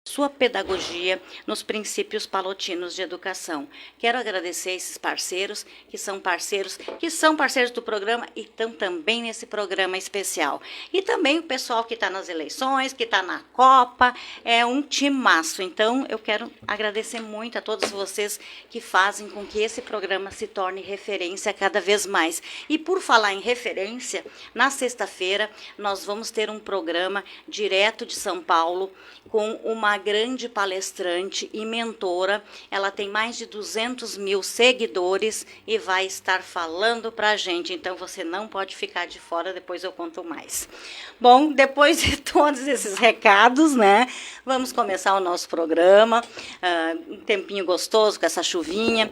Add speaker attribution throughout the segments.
Speaker 1: sua pedagogia nos princípios palotinos de educação. Quero agradecer esses parceiros que são parceiros do programa e estão também nesse programa especial. E também o pessoal que está nas eleições, que está na Copa, é um timaço. Então, eu quero agradecer muito a todos vocês que fazem com que esse programa se torne referência cada vez mais. E por falar em referência, na sexta-feira nós vamos ter um programa direto de São Paulo com uma grande palestrante e mentora. Ela tem mais de 200 mil seguidores e vai estar falando para a gente. Então, você não pode ficar de fora, depois eu conto mais. Bom, depois de todos esses recados, né? Vamos começar o nosso programa. Um tempinho gostoso com essa chuvinha.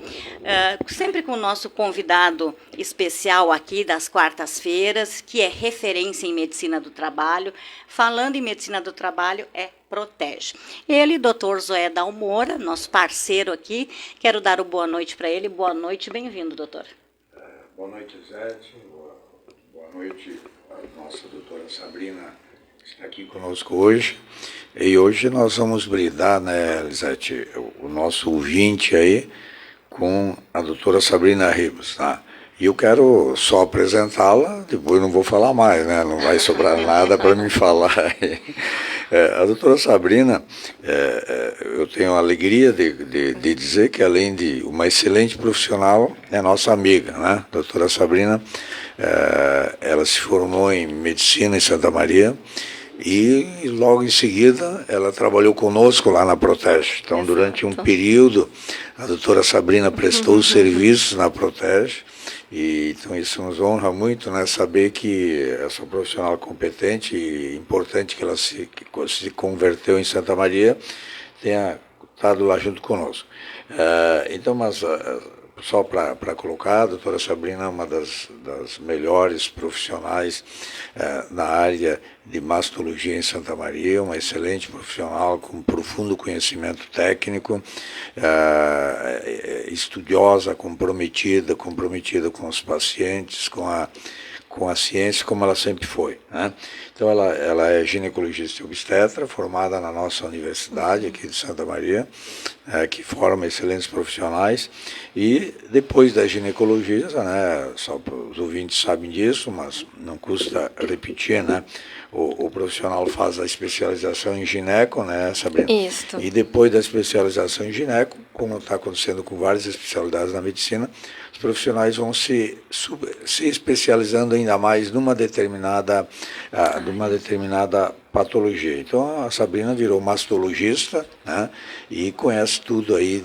Speaker 1: Sempre com o nosso convidado especial aqui das quartas-feiras, que é referência em medicina do trabalho. Falando em medicina do trabalho, é Protege. Ele, Dr. Zoé Dalmora, nosso parceiro aqui, quero dar o boa noite para ele. Boa noite, bem-vindo, doutor.
Speaker 2: Boa noite, Zete. Boa noite, a nossa doutora Sabrina está aqui conosco hoje. E hoje nós vamos brindar, né, Lisete, o nosso ouvinte aí com a doutora Sabrina Ribas, tá? E eu quero só apresentá-la, depois não vou falar mais, né? Não vai sobrar nada para me falar. A doutora Sabrina, eu tenho a alegria de dizer que, além de uma excelente profissional, é nossa amiga, né? A doutora Sabrina, ela se formou em medicina em Santa Maria, e logo em seguida ela trabalhou conosco lá na Protege. Então, durante um período, a doutora Sabrina prestou os serviços na Protege, e então isso nos honra muito, né, saber que essa profissional competente e importante que ela se converteu em Santa Maria tenha estado lá junto conosco. Então, mas só para colocar, a doutora Sabrina é uma das melhores profissionais na área de mastologia em Santa Maria, uma excelente profissional com profundo conhecimento técnico, estudiosa, comprometida com os pacientes, com a ciência, como ela sempre foi, né? Então, ela é ginecologista e obstetra, formada na nossa universidade aqui de Santa Maria, que forma excelentes profissionais. E depois da ginecologia, né, só os ouvintes sabem disso, mas não custa repetir, né? O profissional faz a especialização em gineco, né, Sabrina?
Speaker 3: Isso.
Speaker 2: E depois da especialização em gineco, como está acontecendo com várias especialidades na medicina, os profissionais vão se especializando ainda mais numa determinada patologia. Então, a Sabrina virou mastologista, né, e conhece tudo aí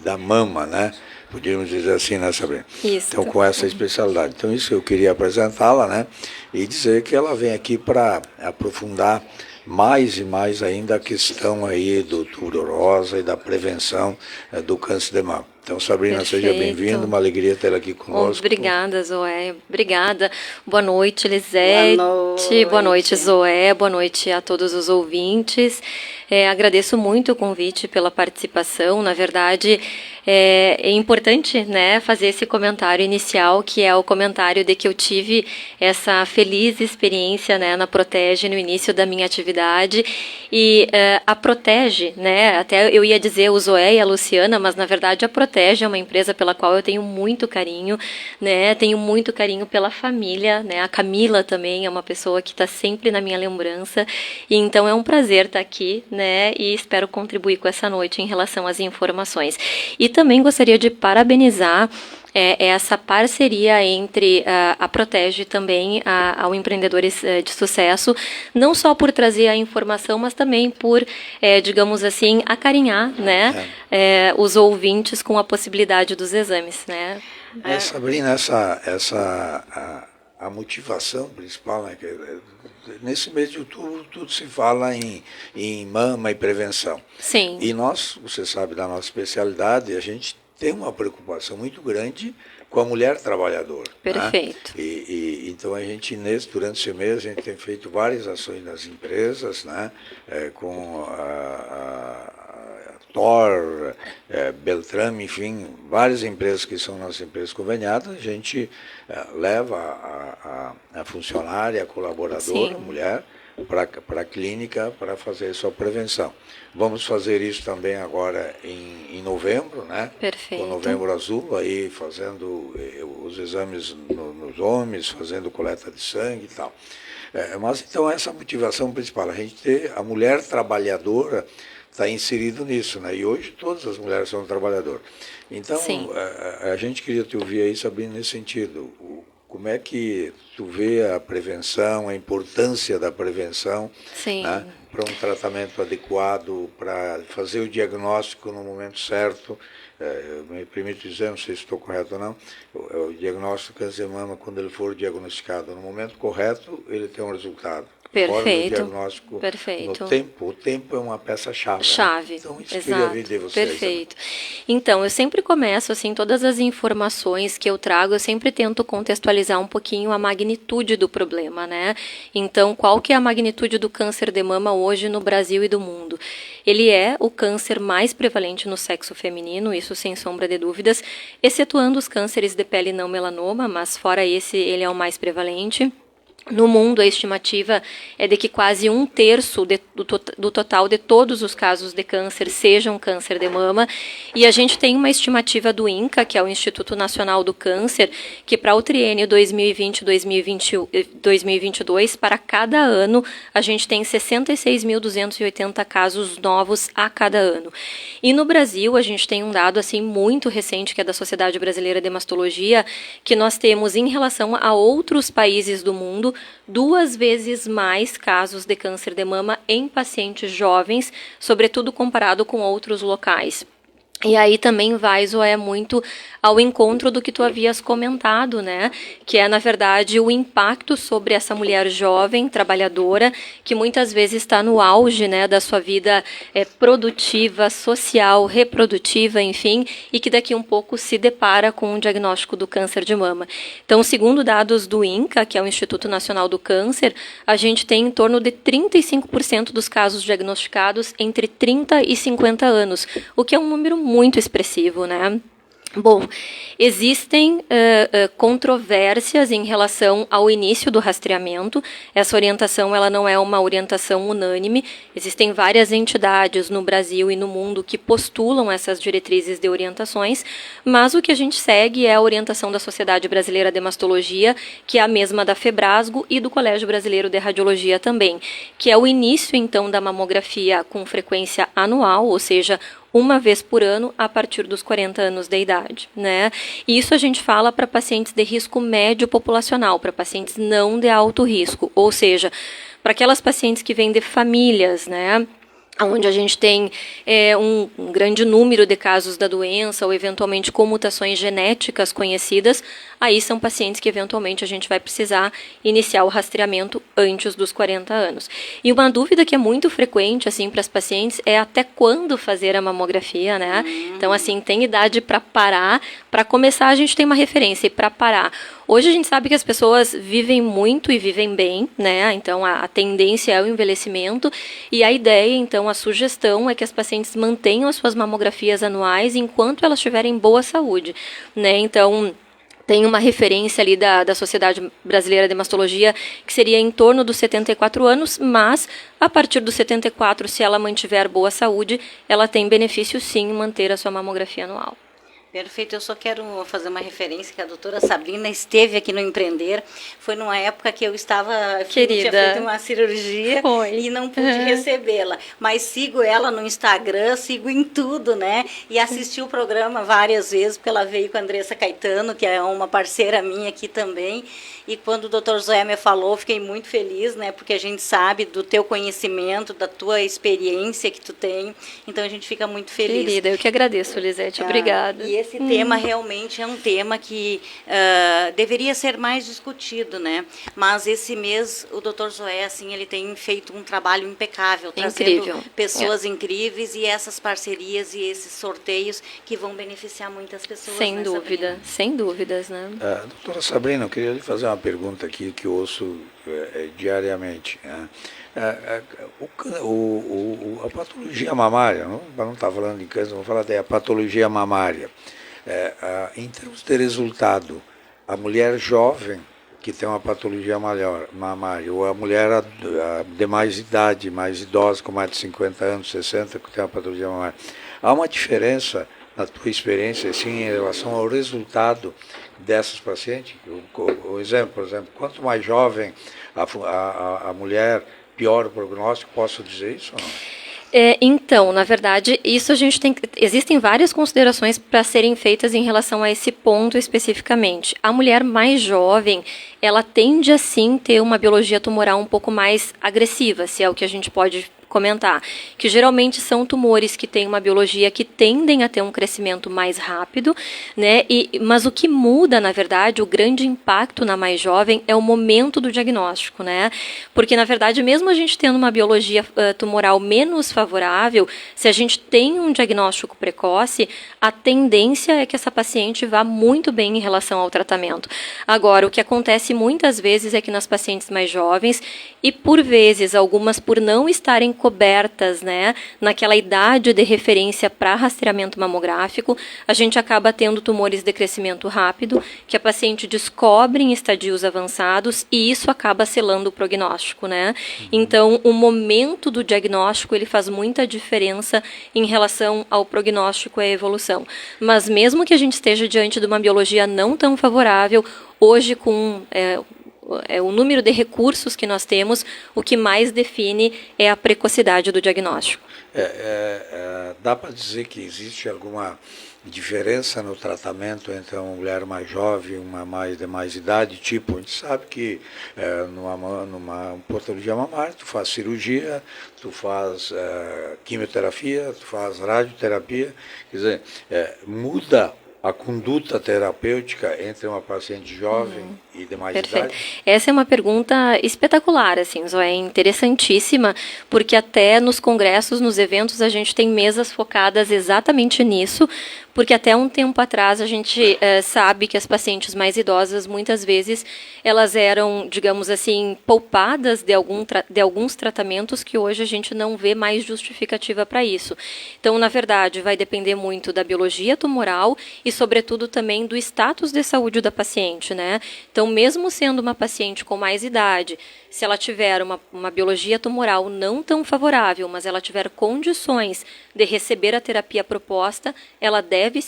Speaker 2: da mama, né? Podíamos dizer assim, né, Sabrina?
Speaker 3: Isso.
Speaker 2: Então, com essa especialidade. Então, isso eu queria apresentá-la, né? E dizer que ela vem aqui para aprofundar mais e mais ainda a questão aí do Outubro Rosa e da prevenção do câncer de mama. Então, Sabrina,
Speaker 3: Perfeito.
Speaker 2: Seja bem-vinda, uma alegria tê-la aqui conosco.
Speaker 3: Obrigada, Zoé. Obrigada. Boa noite, Lisete. Boa noite, Zoé. Boa noite a todos os ouvintes. Agradeço muito o convite pela participação. Na verdade, é importante, né, fazer esse comentário inicial, que é o comentário de que eu tive essa feliz experiência, né, na Protege no início da minha atividade. E a Protege, né, até eu ia dizer o Zoé e a Luciana, mas na verdade a Protege é uma empresa pela qual eu tenho muito carinho, né, tenho muito carinho pela família, né, a Camila também é uma pessoa que está sempre na minha lembrança, e então é um prazer estar aqui, né, e espero contribuir com essa noite em relação às informações. E também gostaria de parabenizar essa parceria entre a Protege e também ao Empreendedores de Sucesso, não só por trazer a informação, mas também por, digamos assim, acarinhar, né, os ouvintes com a possibilidade dos exames, né.
Speaker 2: Sabrina, a motivação principal, né, nesse mês de outubro tudo se fala em mama e prevenção.
Speaker 3: Sim.
Speaker 2: E nós, você sabe da nossa especialidade, a gente tem uma preocupação muito grande com a mulher trabalhadora.
Speaker 3: Perfeito.
Speaker 2: Né? Então a gente, durante esse mês, a gente tem feito várias ações nas empresas, né? Com a Thor, Beltrame, enfim, várias empresas que são nossas empresas conveniadas, a gente leva a funcionária, a colaboradora, a mulher, para a clínica para fazer a sua prevenção. Vamos fazer isso também agora em novembro, né?
Speaker 3: Perfeito.
Speaker 2: O Novembro Azul, aí fazendo os exames nos homens, fazendo coleta de sangue e tal. Mas então essa é a motivação principal, a gente ter a mulher trabalhadora está inserido nisso, né? E hoje todas as mulheres são trabalhadoras. Então a gente queria te ouvir aí, Sabrina, nesse sentido. Como é que tu vê a prevenção, a importância da prevenção, né, para um tratamento adequado, para fazer o diagnóstico no momento certo? Me permito dizer, não sei se estou correto ou não, o diagnóstico do câncer de mama, quando ele for diagnosticado no momento correto, ele tem um resultado.
Speaker 3: Perfeito.
Speaker 2: Diagnóstico
Speaker 3: Perfeito.
Speaker 2: No tempo. O tempo é uma peça-chave.
Speaker 3: Chave.
Speaker 2: Né? Então, isso
Speaker 3: Exato.
Speaker 2: queria ver de vocês.
Speaker 3: Perfeito. Então, eu sempre começo, assim, todas as informações que eu trago, eu sempre tento contextualizar um pouquinho a magnitude do problema, né? Então, qual que é a magnitude do câncer de mama hoje no Brasil e do mundo? Ele é o câncer mais prevalente no sexo feminino, isso sem sombra de dúvidas, excetuando os cânceres de pele não melanoma, mas fora esse, ele é o mais prevalente. No mundo, a estimativa é de que quase 1/3 do total de todos os casos de câncer sejam câncer de mama. E a gente tem uma estimativa do INCA, que é o Instituto Nacional do Câncer, que para o triênio 2020-2022, para cada ano, a gente tem 66.280 casos novos a cada ano. E no Brasil, a gente tem um dado assim muito recente, que é da Sociedade Brasileira de Mastologia, que nós temos, em relação a outros países do mundo, 2 vezes mais casos de câncer de mama em pacientes jovens, sobretudo comparado com outros locais. E aí também vai, Zoé, muito ao encontro do que tu havias comentado, né? Que é, na verdade, o impacto sobre essa mulher jovem, trabalhadora, que muitas vezes está no auge, né, da sua vida produtiva, social, reprodutiva, enfim, e que daqui um pouco se depara com um diagnóstico do câncer de mama. Então, segundo dados do INCA, que é o Instituto Nacional do Câncer, a gente tem em torno de 35% dos casos diagnosticados entre 30 e 50 anos, o que é um número muito expressivo, né? Bom, existem controvérsias em relação ao início do rastreamento. Essa orientação ela não é uma orientação unânime. Existem várias entidades no Brasil e no mundo que postulam essas diretrizes de orientações, mas o que a gente segue é a orientação da Sociedade Brasileira de Mastologia, que é a mesma da Febrasgo e do Colégio Brasileiro de Radiologia também, que é o início, então, da mamografia com frequência anual, ou seja, 1 vez por ano a partir dos 40 anos de idade, né? E isso a gente fala para pacientes de risco médio populacional, para pacientes não de alto risco, ou seja, para aquelas pacientes que vêm de famílias, né, onde a gente tem um grande número de casos da doença ou eventualmente com mutações genéticas conhecidas, aí são pacientes que eventualmente a gente vai precisar iniciar o rastreamento antes dos 40 anos. E uma dúvida que é muito frequente assim para as pacientes é até quando fazer a mamografia, né? Então assim, tem idade para parar, para começar a gente tem uma referência e para parar. Hoje a gente sabe que as pessoas vivem muito e vivem bem, né? Então a tendência é o envelhecimento e a ideia, então, a sugestão é que as pacientes mantenham as suas mamografias anuais enquanto elas tiverem boa saúde, né? Então, tem uma referência ali da Sociedade Brasileira de Mastologia que seria em torno dos 74 anos, mas a partir dos 74, se ela mantiver boa saúde, ela tem benefício sim em manter a sua mamografia anual.
Speaker 1: Perfeito, eu só quero fazer uma referência que a doutora Sabrina esteve aqui no Empreender, foi numa época que eu estava, tinha feito uma cirurgia e não pude recebê-la, mas sigo ela no Instagram, sigo em tudo, né, e assisti o programa várias vezes, porque ela veio com a Andressa Caetano, que é uma parceira minha aqui também, e quando o doutor Zoé me falou, fiquei muito feliz, né, porque a gente sabe do teu conhecimento, da tua experiência que tu tem, então a gente fica muito feliz.
Speaker 3: Querida, eu que agradeço, Lisete, obrigada.
Speaker 1: E esse tema realmente é um tema que deveria ser mais discutido, né? Mas esse mês o Dr. Zoé, assim, ele tem feito um trabalho impecável, trazendo pessoas incríveis e essas parcerias e esses sorteios que vão beneficiar muitas pessoas.
Speaker 3: Sem dúvida, sem dúvidas, né?
Speaker 2: Doutora Sabrina, eu queria lhe fazer uma pergunta aqui que eu ouço diariamente. A patologia mamária, para não estar falando de câncer, vamos falar da patologia mamária. Em termos de resultado, a mulher jovem que tem uma patologia mamária, ou a mulher de mais idade, mais idosa, com mais de 50 anos, 60, que tem uma patologia mamária. Há uma diferença, na tua experiência, assim, em relação ao resultado dessas pacientes? Por exemplo, quanto mais jovem a mulher, pior o prognóstico, posso dizer isso ou não?
Speaker 3: Então, na verdade, isso a gente existem várias considerações para serem feitas em relação a esse ponto especificamente. A mulher mais jovem, ela tende a sim ter uma biologia tumoral um pouco mais agressiva, se é o que a gente pode comentar, que geralmente são tumores que têm uma biologia que tendem a ter um crescimento mais rápido, né? Mas o que muda, na verdade, o grande impacto na mais jovem é o momento do diagnóstico, né? Porque, na verdade, mesmo a gente tendo uma biologia tumoral menos favorável, se a gente tem um diagnóstico precoce, a tendência é que essa paciente vá muito bem em relação ao tratamento. Agora, o que acontece muitas vezes é que nas pacientes mais jovens, e por vezes algumas por não estarem cobertas, né, naquela idade de referência para rastreamento mamográfico, a gente acaba tendo tumores de crescimento rápido, que a paciente descobre em estadios avançados e isso acaba selando o prognóstico, né? Então, o momento do diagnóstico, ele faz muita diferença em relação ao prognóstico e à evolução. Mas mesmo que a gente esteja diante de uma biologia não tão favorável, hoje com o número de recursos que nós temos, o que mais define é a precocidade do diagnóstico.
Speaker 2: Dá para dizer que existe alguma diferença no tratamento entre uma mulher mais jovem e uma de mais idade? Tipo, a gente sabe que numa patologia mamária, tu faz cirurgia, tu faz quimioterapia, tu faz radioterapia, quer dizer, muda a conduta terapêutica entre uma paciente jovem e de mais
Speaker 3: Perfeito.
Speaker 2: idade?
Speaker 3: Essa é uma pergunta espetacular, assim, Zoé, interessantíssima, porque até nos congressos, nos eventos, a gente tem mesas focadas exatamente nisso, porque até um tempo atrás a gente sabe que as pacientes mais idosas, muitas vezes, elas eram, digamos assim, poupadas de alguns tratamentos que hoje a gente não vê mais justificativa para isso. Então, na verdade, vai depender muito da biologia tumoral e, sobretudo, também do status de saúde da paciente, né? Então, mesmo sendo uma paciente com mais idade, se ela tiver uma biologia tumoral não tão favorável, mas ela tiver condições de receber a terapia proposta, ela deve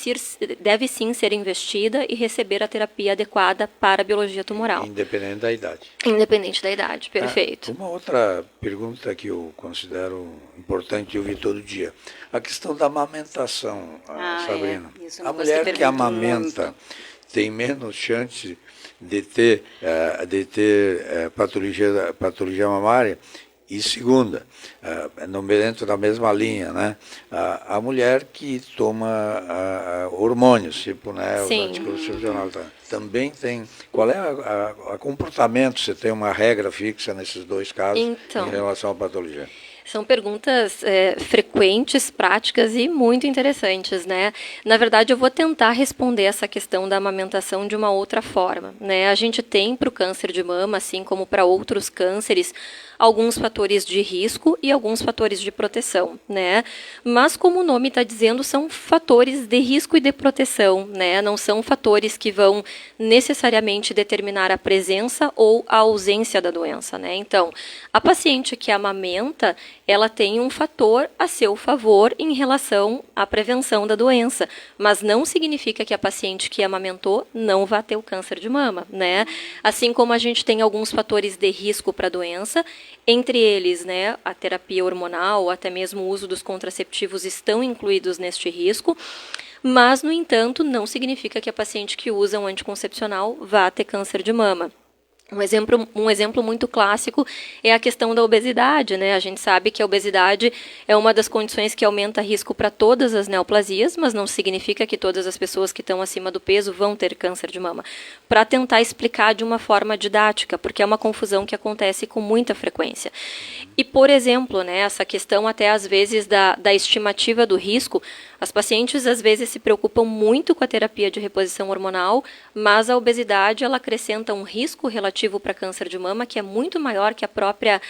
Speaker 3: sim ser investida e receber a terapia adequada para a biologia tumoral.
Speaker 2: Independente da idade.
Speaker 3: Independente da idade, perfeito.
Speaker 2: Uma outra pergunta que eu considero importante ouvir todo dia. A questão da amamentação, Sabrina. A mulher que amamenta tem menos chance de ter patologia mamária. E segunda, dentro da mesma linha, né, a mulher que toma hormônios, tipo, né, o anticoncepcional, também tem. Qual é o comportamento? Você tem uma regra fixa nesses dois casos em relação à patologia?
Speaker 3: São perguntas frequentes, práticas e muito interessantes, né? Na verdade, eu vou tentar responder essa questão da amamentação de uma outra forma, né? A gente tem para o câncer de mama, assim como para outros cânceres, alguns fatores de risco e alguns fatores de proteção, né? Mas como o nome está dizendo, são fatores de risco e de proteção, né? Não são fatores que vão necessariamente determinar a presença ou a ausência da doença, né? Então, a paciente que amamenta, ela tem um fator a seu favor em relação à prevenção da doença, mas não significa que a paciente que amamentou não vá ter o câncer de mama, né? Assim como a gente tem alguns fatores de risco para a doença, entre eles, né, a terapia hormonal, ou até mesmo o uso dos contraceptivos estão incluídos neste risco, mas, no entanto, não significa que a paciente que usa um anticoncepcional vá ter câncer de mama. Um exemplo muito clássico é a questão da obesidade, né? A gente sabe que a obesidade é uma das condições que aumenta risco para todas as neoplasias, mas não significa que todas as pessoas que estão acima do peso vão ter câncer de mama. Para tentar explicar de uma forma didática, porque é uma confusão que acontece com muita frequência. E, por exemplo, né, essa questão até às vezes da estimativa do risco, as pacientes às vezes se preocupam muito com a terapia de reposição hormonal, mas a obesidade ela acrescenta um risco relativo cumulativo para câncer de mama, que é muito maior que a própria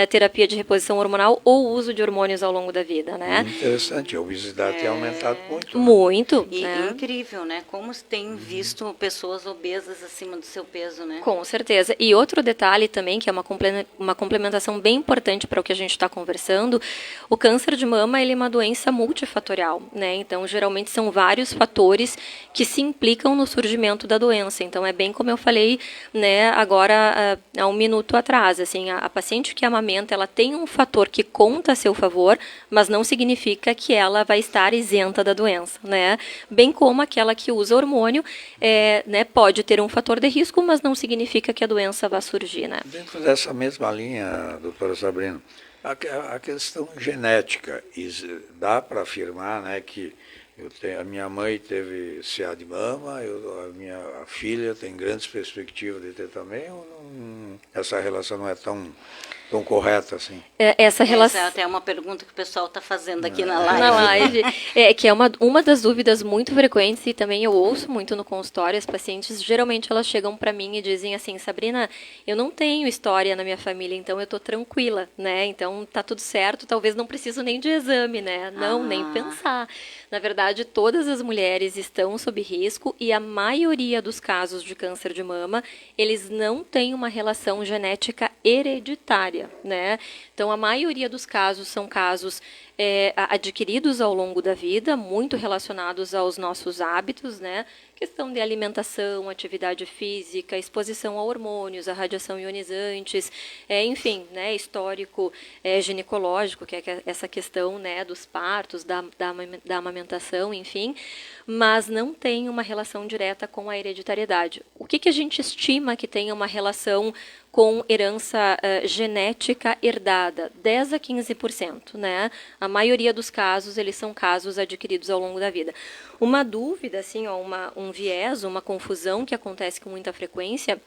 Speaker 3: terapia de reposição hormonal ou o uso de hormônios ao longo da vida, né?
Speaker 2: Interessante, a obesidade tem aumentado muito. Né?
Speaker 3: Muito.
Speaker 1: E
Speaker 3: né?
Speaker 1: incrível, né? Como se tem visto pessoas obesas acima do seu peso, né?
Speaker 3: Com certeza. E outro detalhe também, que é uma complementação bem importante para o que a gente está conversando, o câncer de mama ele é uma doença multifatorial, né? Então, geralmente são vários fatores que se implicam no surgimento da doença. Então, é bem como eu falei, né, agora há um minuto atrás, assim, a paciente que amamenta, ela tem um fator que conta a seu favor, mas não significa que ela vai estar isenta da doença, né? Bem como aquela que usa hormônio, né, pode ter um fator de risco, mas não significa que a doença vá surgir, né?
Speaker 2: Dentro dessa mesma linha, doutora Sabrina, a questão genética, dá para afirmar, né, que a minha mãe teve CA de mama, a minha filha tem grandes perspectivas de ter também, ou essa relação não é tão correta assim?
Speaker 3: Essa relação...
Speaker 1: Essa é até uma pergunta que o pessoal está fazendo aqui na live.
Speaker 3: Na live, que é uma das dúvidas muito frequentes e também eu ouço muito no consultório, as pacientes, geralmente elas chegam para mim e dizem assim, Sabrina, eu não tenho história na minha família, então eu estou tranquila, né? Então tá tudo certo, talvez não preciso nem de exame, né? Não, nem pensar. Na verdade, todas as mulheres estão sob risco e a maioria dos casos de câncer de mama, eles não têm uma relação genética hereditária, né? Então, a maioria dos casos são casos adquiridos ao longo da vida, muito relacionados aos nossos hábitos, né? Questão de alimentação, atividade física, exposição a hormônios, a radiação ionizantes, enfim, né, histórico ginecológico, que é essa questão, né, dos partos, da amamentação, enfim, mas não tem uma relação direta com a hereditariedade. O que a gente estima que tenha uma relação com herança genética herdada? 10 a 15%, né? A maioria dos casos, eles são casos adquiridos ao longo da vida. Uma dúvida, assim, ó, um viés, uma confusão que acontece com muita frequência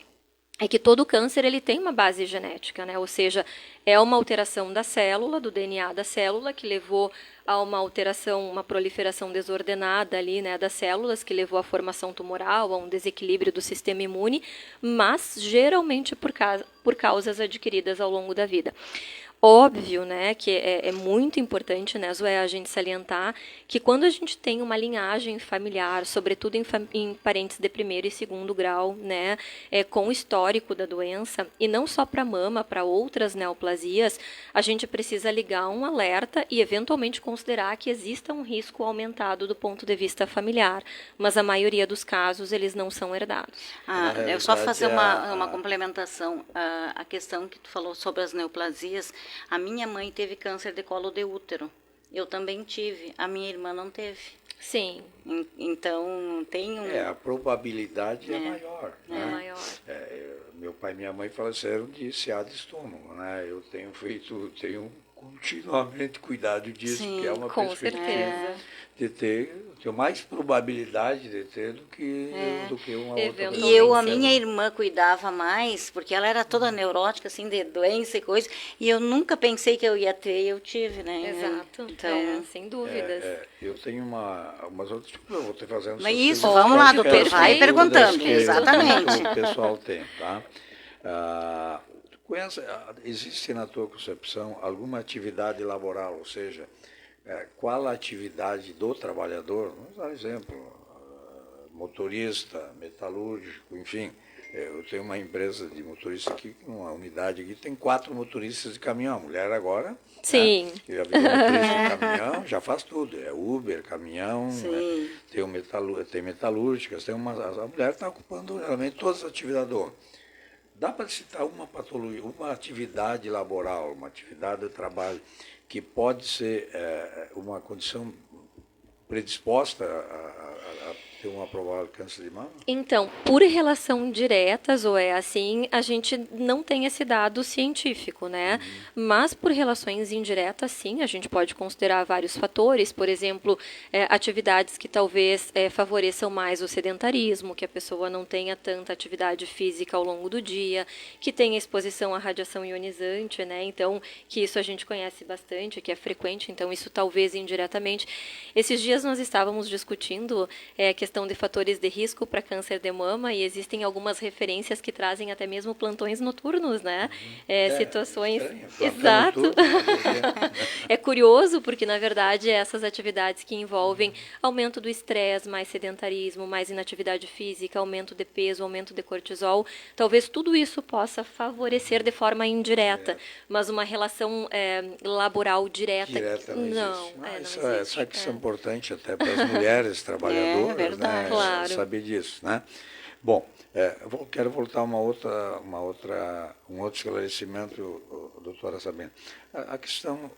Speaker 3: é que todo câncer ele tem uma base genética, né? Ou seja, é uma alteração da célula, do DNA da célula, que levou a uma alteração, uma proliferação desordenada ali, né, das células, que levou à formação tumoral, a um desequilíbrio do sistema imune, mas geralmente por causas adquiridas ao longo da vida. Óbvio, né, que é muito importante, né, Zoé, a gente salientar que quando a gente tem uma linhagem familiar, sobretudo em parentes de primeiro e segundo grau, né, com histórico da doença, e não só para mama, para outras neoplasias, a gente precisa ligar um alerta e eventualmente considerar que exista um risco aumentado do ponto de vista familiar, mas a maioria dos casos eles não são herdados.
Speaker 1: Eu só fazer uma complementação, a questão que tu falou sobre as neoplasias. A minha mãe teve câncer de colo de útero. Eu também tive. A minha irmã não teve.
Speaker 3: Sim.
Speaker 1: Então, tem um...
Speaker 2: a probabilidade é maior.
Speaker 3: É
Speaker 2: né?
Speaker 3: maior.
Speaker 2: Meu pai e minha mãe faleceram de CA de estômago, né? Eu tenho continuamente cuidado disso,
Speaker 1: Sim,
Speaker 2: que é uma
Speaker 3: com
Speaker 2: perspectiva
Speaker 3: certeza.
Speaker 2: de ter mais probabilidade de ter do que uma outra
Speaker 3: Eventualmente.
Speaker 2: pessoa.
Speaker 1: E a minha irmã cuidava mais, porque ela era toda neurótica, assim, de doença e coisa, e eu nunca pensei que eu ia ter, e eu tive, né?
Speaker 3: Exato,
Speaker 1: Então,
Speaker 3: sem dúvidas.
Speaker 2: Eu tenho umas outras coisas, eu vou ter fazendo
Speaker 1: Mas
Speaker 2: essas
Speaker 1: isso,
Speaker 2: perguntas,
Speaker 1: vamos lá,
Speaker 2: que
Speaker 1: doutor,
Speaker 2: são
Speaker 1: vai
Speaker 2: dúvidas
Speaker 1: perguntando,
Speaker 2: que
Speaker 1: exatamente.
Speaker 2: o pessoal tem, tá? Existe na tua concepção alguma atividade laboral, ou seja, qual a atividade do trabalhador, vamos dar exemplo, motorista, metalúrgico, enfim, eu tenho uma empresa de motorista aqui, uma unidade aqui, tem 4 motoristas de caminhão, a mulher agora,
Speaker 3: Sim.
Speaker 2: Né, já virou motorista de caminhão, já faz tudo, é Uber, caminhão,
Speaker 1: Sim.
Speaker 2: tem metalúrgicas, a mulher está ocupando realmente todas as atividades do homem. Dá para citar uma patologia, uma atividade laboral, uma atividade de trabalho que pode ser uma condição predisposta a ter um provável câncer de mama?
Speaker 3: Então, por relação direta, Zoé, assim, a gente não tem esse dado científico, né? Mas por relações indiretas, sim, a gente pode considerar vários fatores, por exemplo, atividades que talvez favoreçam mais o sedentarismo, que a pessoa não tenha tanta atividade física ao longo do dia, que tenha exposição à radiação ionizante, né? Então, que isso a gente conhece bastante, que é frequente, então isso talvez indiretamente. Esses dias nós estávamos discutindo a questão questão de fatores de risco para câncer de mama, e existem algumas referências que trazem até mesmo plantões noturnos, né? Situações... Exato.
Speaker 2: Tudo,
Speaker 3: É curioso porque, na verdade, essas atividades que envolvem aumento do estresse, mais sedentarismo, mais inatividade física, aumento de peso, aumento de cortisol, talvez tudo isso possa favorecer de forma indireta, mas uma relação laboral direta não existe.
Speaker 2: Só que isso é importante até para as mulheres trabalhadoras, né?
Speaker 3: Claro.
Speaker 2: Saber disso, né? Bom, quero voltar a um outro esclarecimento, doutora Sabrina. A questão,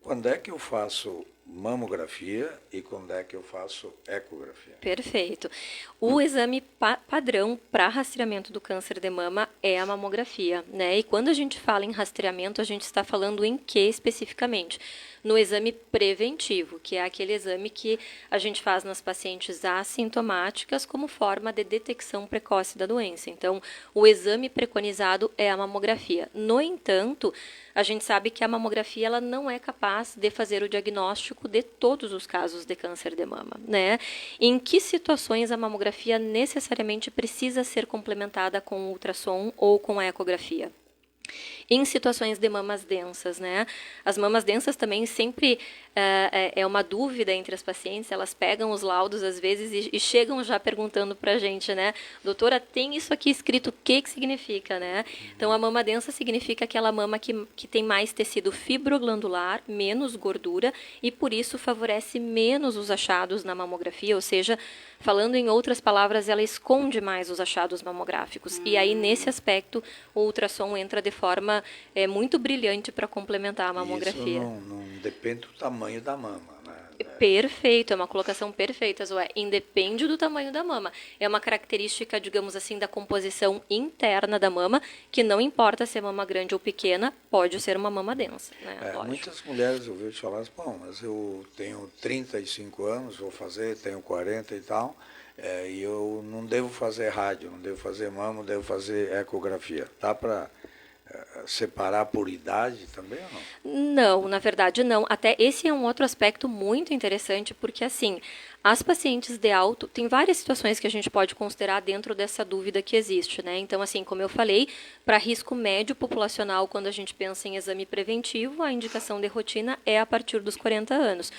Speaker 2: quando é que eu faço mamografia e quando é que eu faço ecografia?
Speaker 3: Perfeito. O exame padrão para rastreamento do câncer de mama é a mamografia, né? E quando a gente fala em rastreamento, a gente está falando em que especificamente? No exame preventivo, que é aquele exame que a gente faz nas pacientes assintomáticas como forma de detecção precoce da doença. Então, o exame preconizado é a mamografia. No entanto, a gente sabe que a mamografia ela não é capaz de fazer o diagnóstico de todos os casos de câncer de mama, né? Em que situações a mamografia necessariamente precisa ser complementada com ultrassom ou com a ecografia? Em situações de mamas densas, né? As mamas densas também sempre é uma dúvida entre as pacientes, elas pegam os laudos às vezes e chegam já perguntando para a gente, né? Doutora, tem isso aqui escrito, o que significa, né? Então, a mama densa significa aquela mama que tem mais tecido fibroglandular, menos gordura, e por isso favorece menos os achados na mamografia, ou seja, falando em outras palavras, ela esconde mais os achados mamográficos. E aí, nesse aspecto, o ultrassom entra de forma muito brilhante para complementar a mamografia.
Speaker 2: Isso não depende do tamanho da mama, né?
Speaker 3: Perfeito, é uma colocação perfeita, Zoé. Independe do tamanho da mama. É uma característica, digamos assim, da composição interna da mama, que não importa se é mama grande ou pequena, pode ser uma mama densa, né?
Speaker 2: Muitas mulheres ouviram falar assim, bom, mas eu tenho 35 anos, vou fazer, tenho 40 e tal, e eu não devo fazer rádio, não devo fazer mama, não devo fazer ecografia. Dá para separar por idade também ou não?
Speaker 3: Não, na verdade não. Até esse é um outro aspecto muito interessante, porque assim, as pacientes de alto, tem várias situações que a gente pode considerar dentro dessa dúvida que existe, né? Então, assim, como eu falei, para risco médio populacional, quando a gente pensa em exame preventivo, a indicação de rotina é a partir dos 40 anos.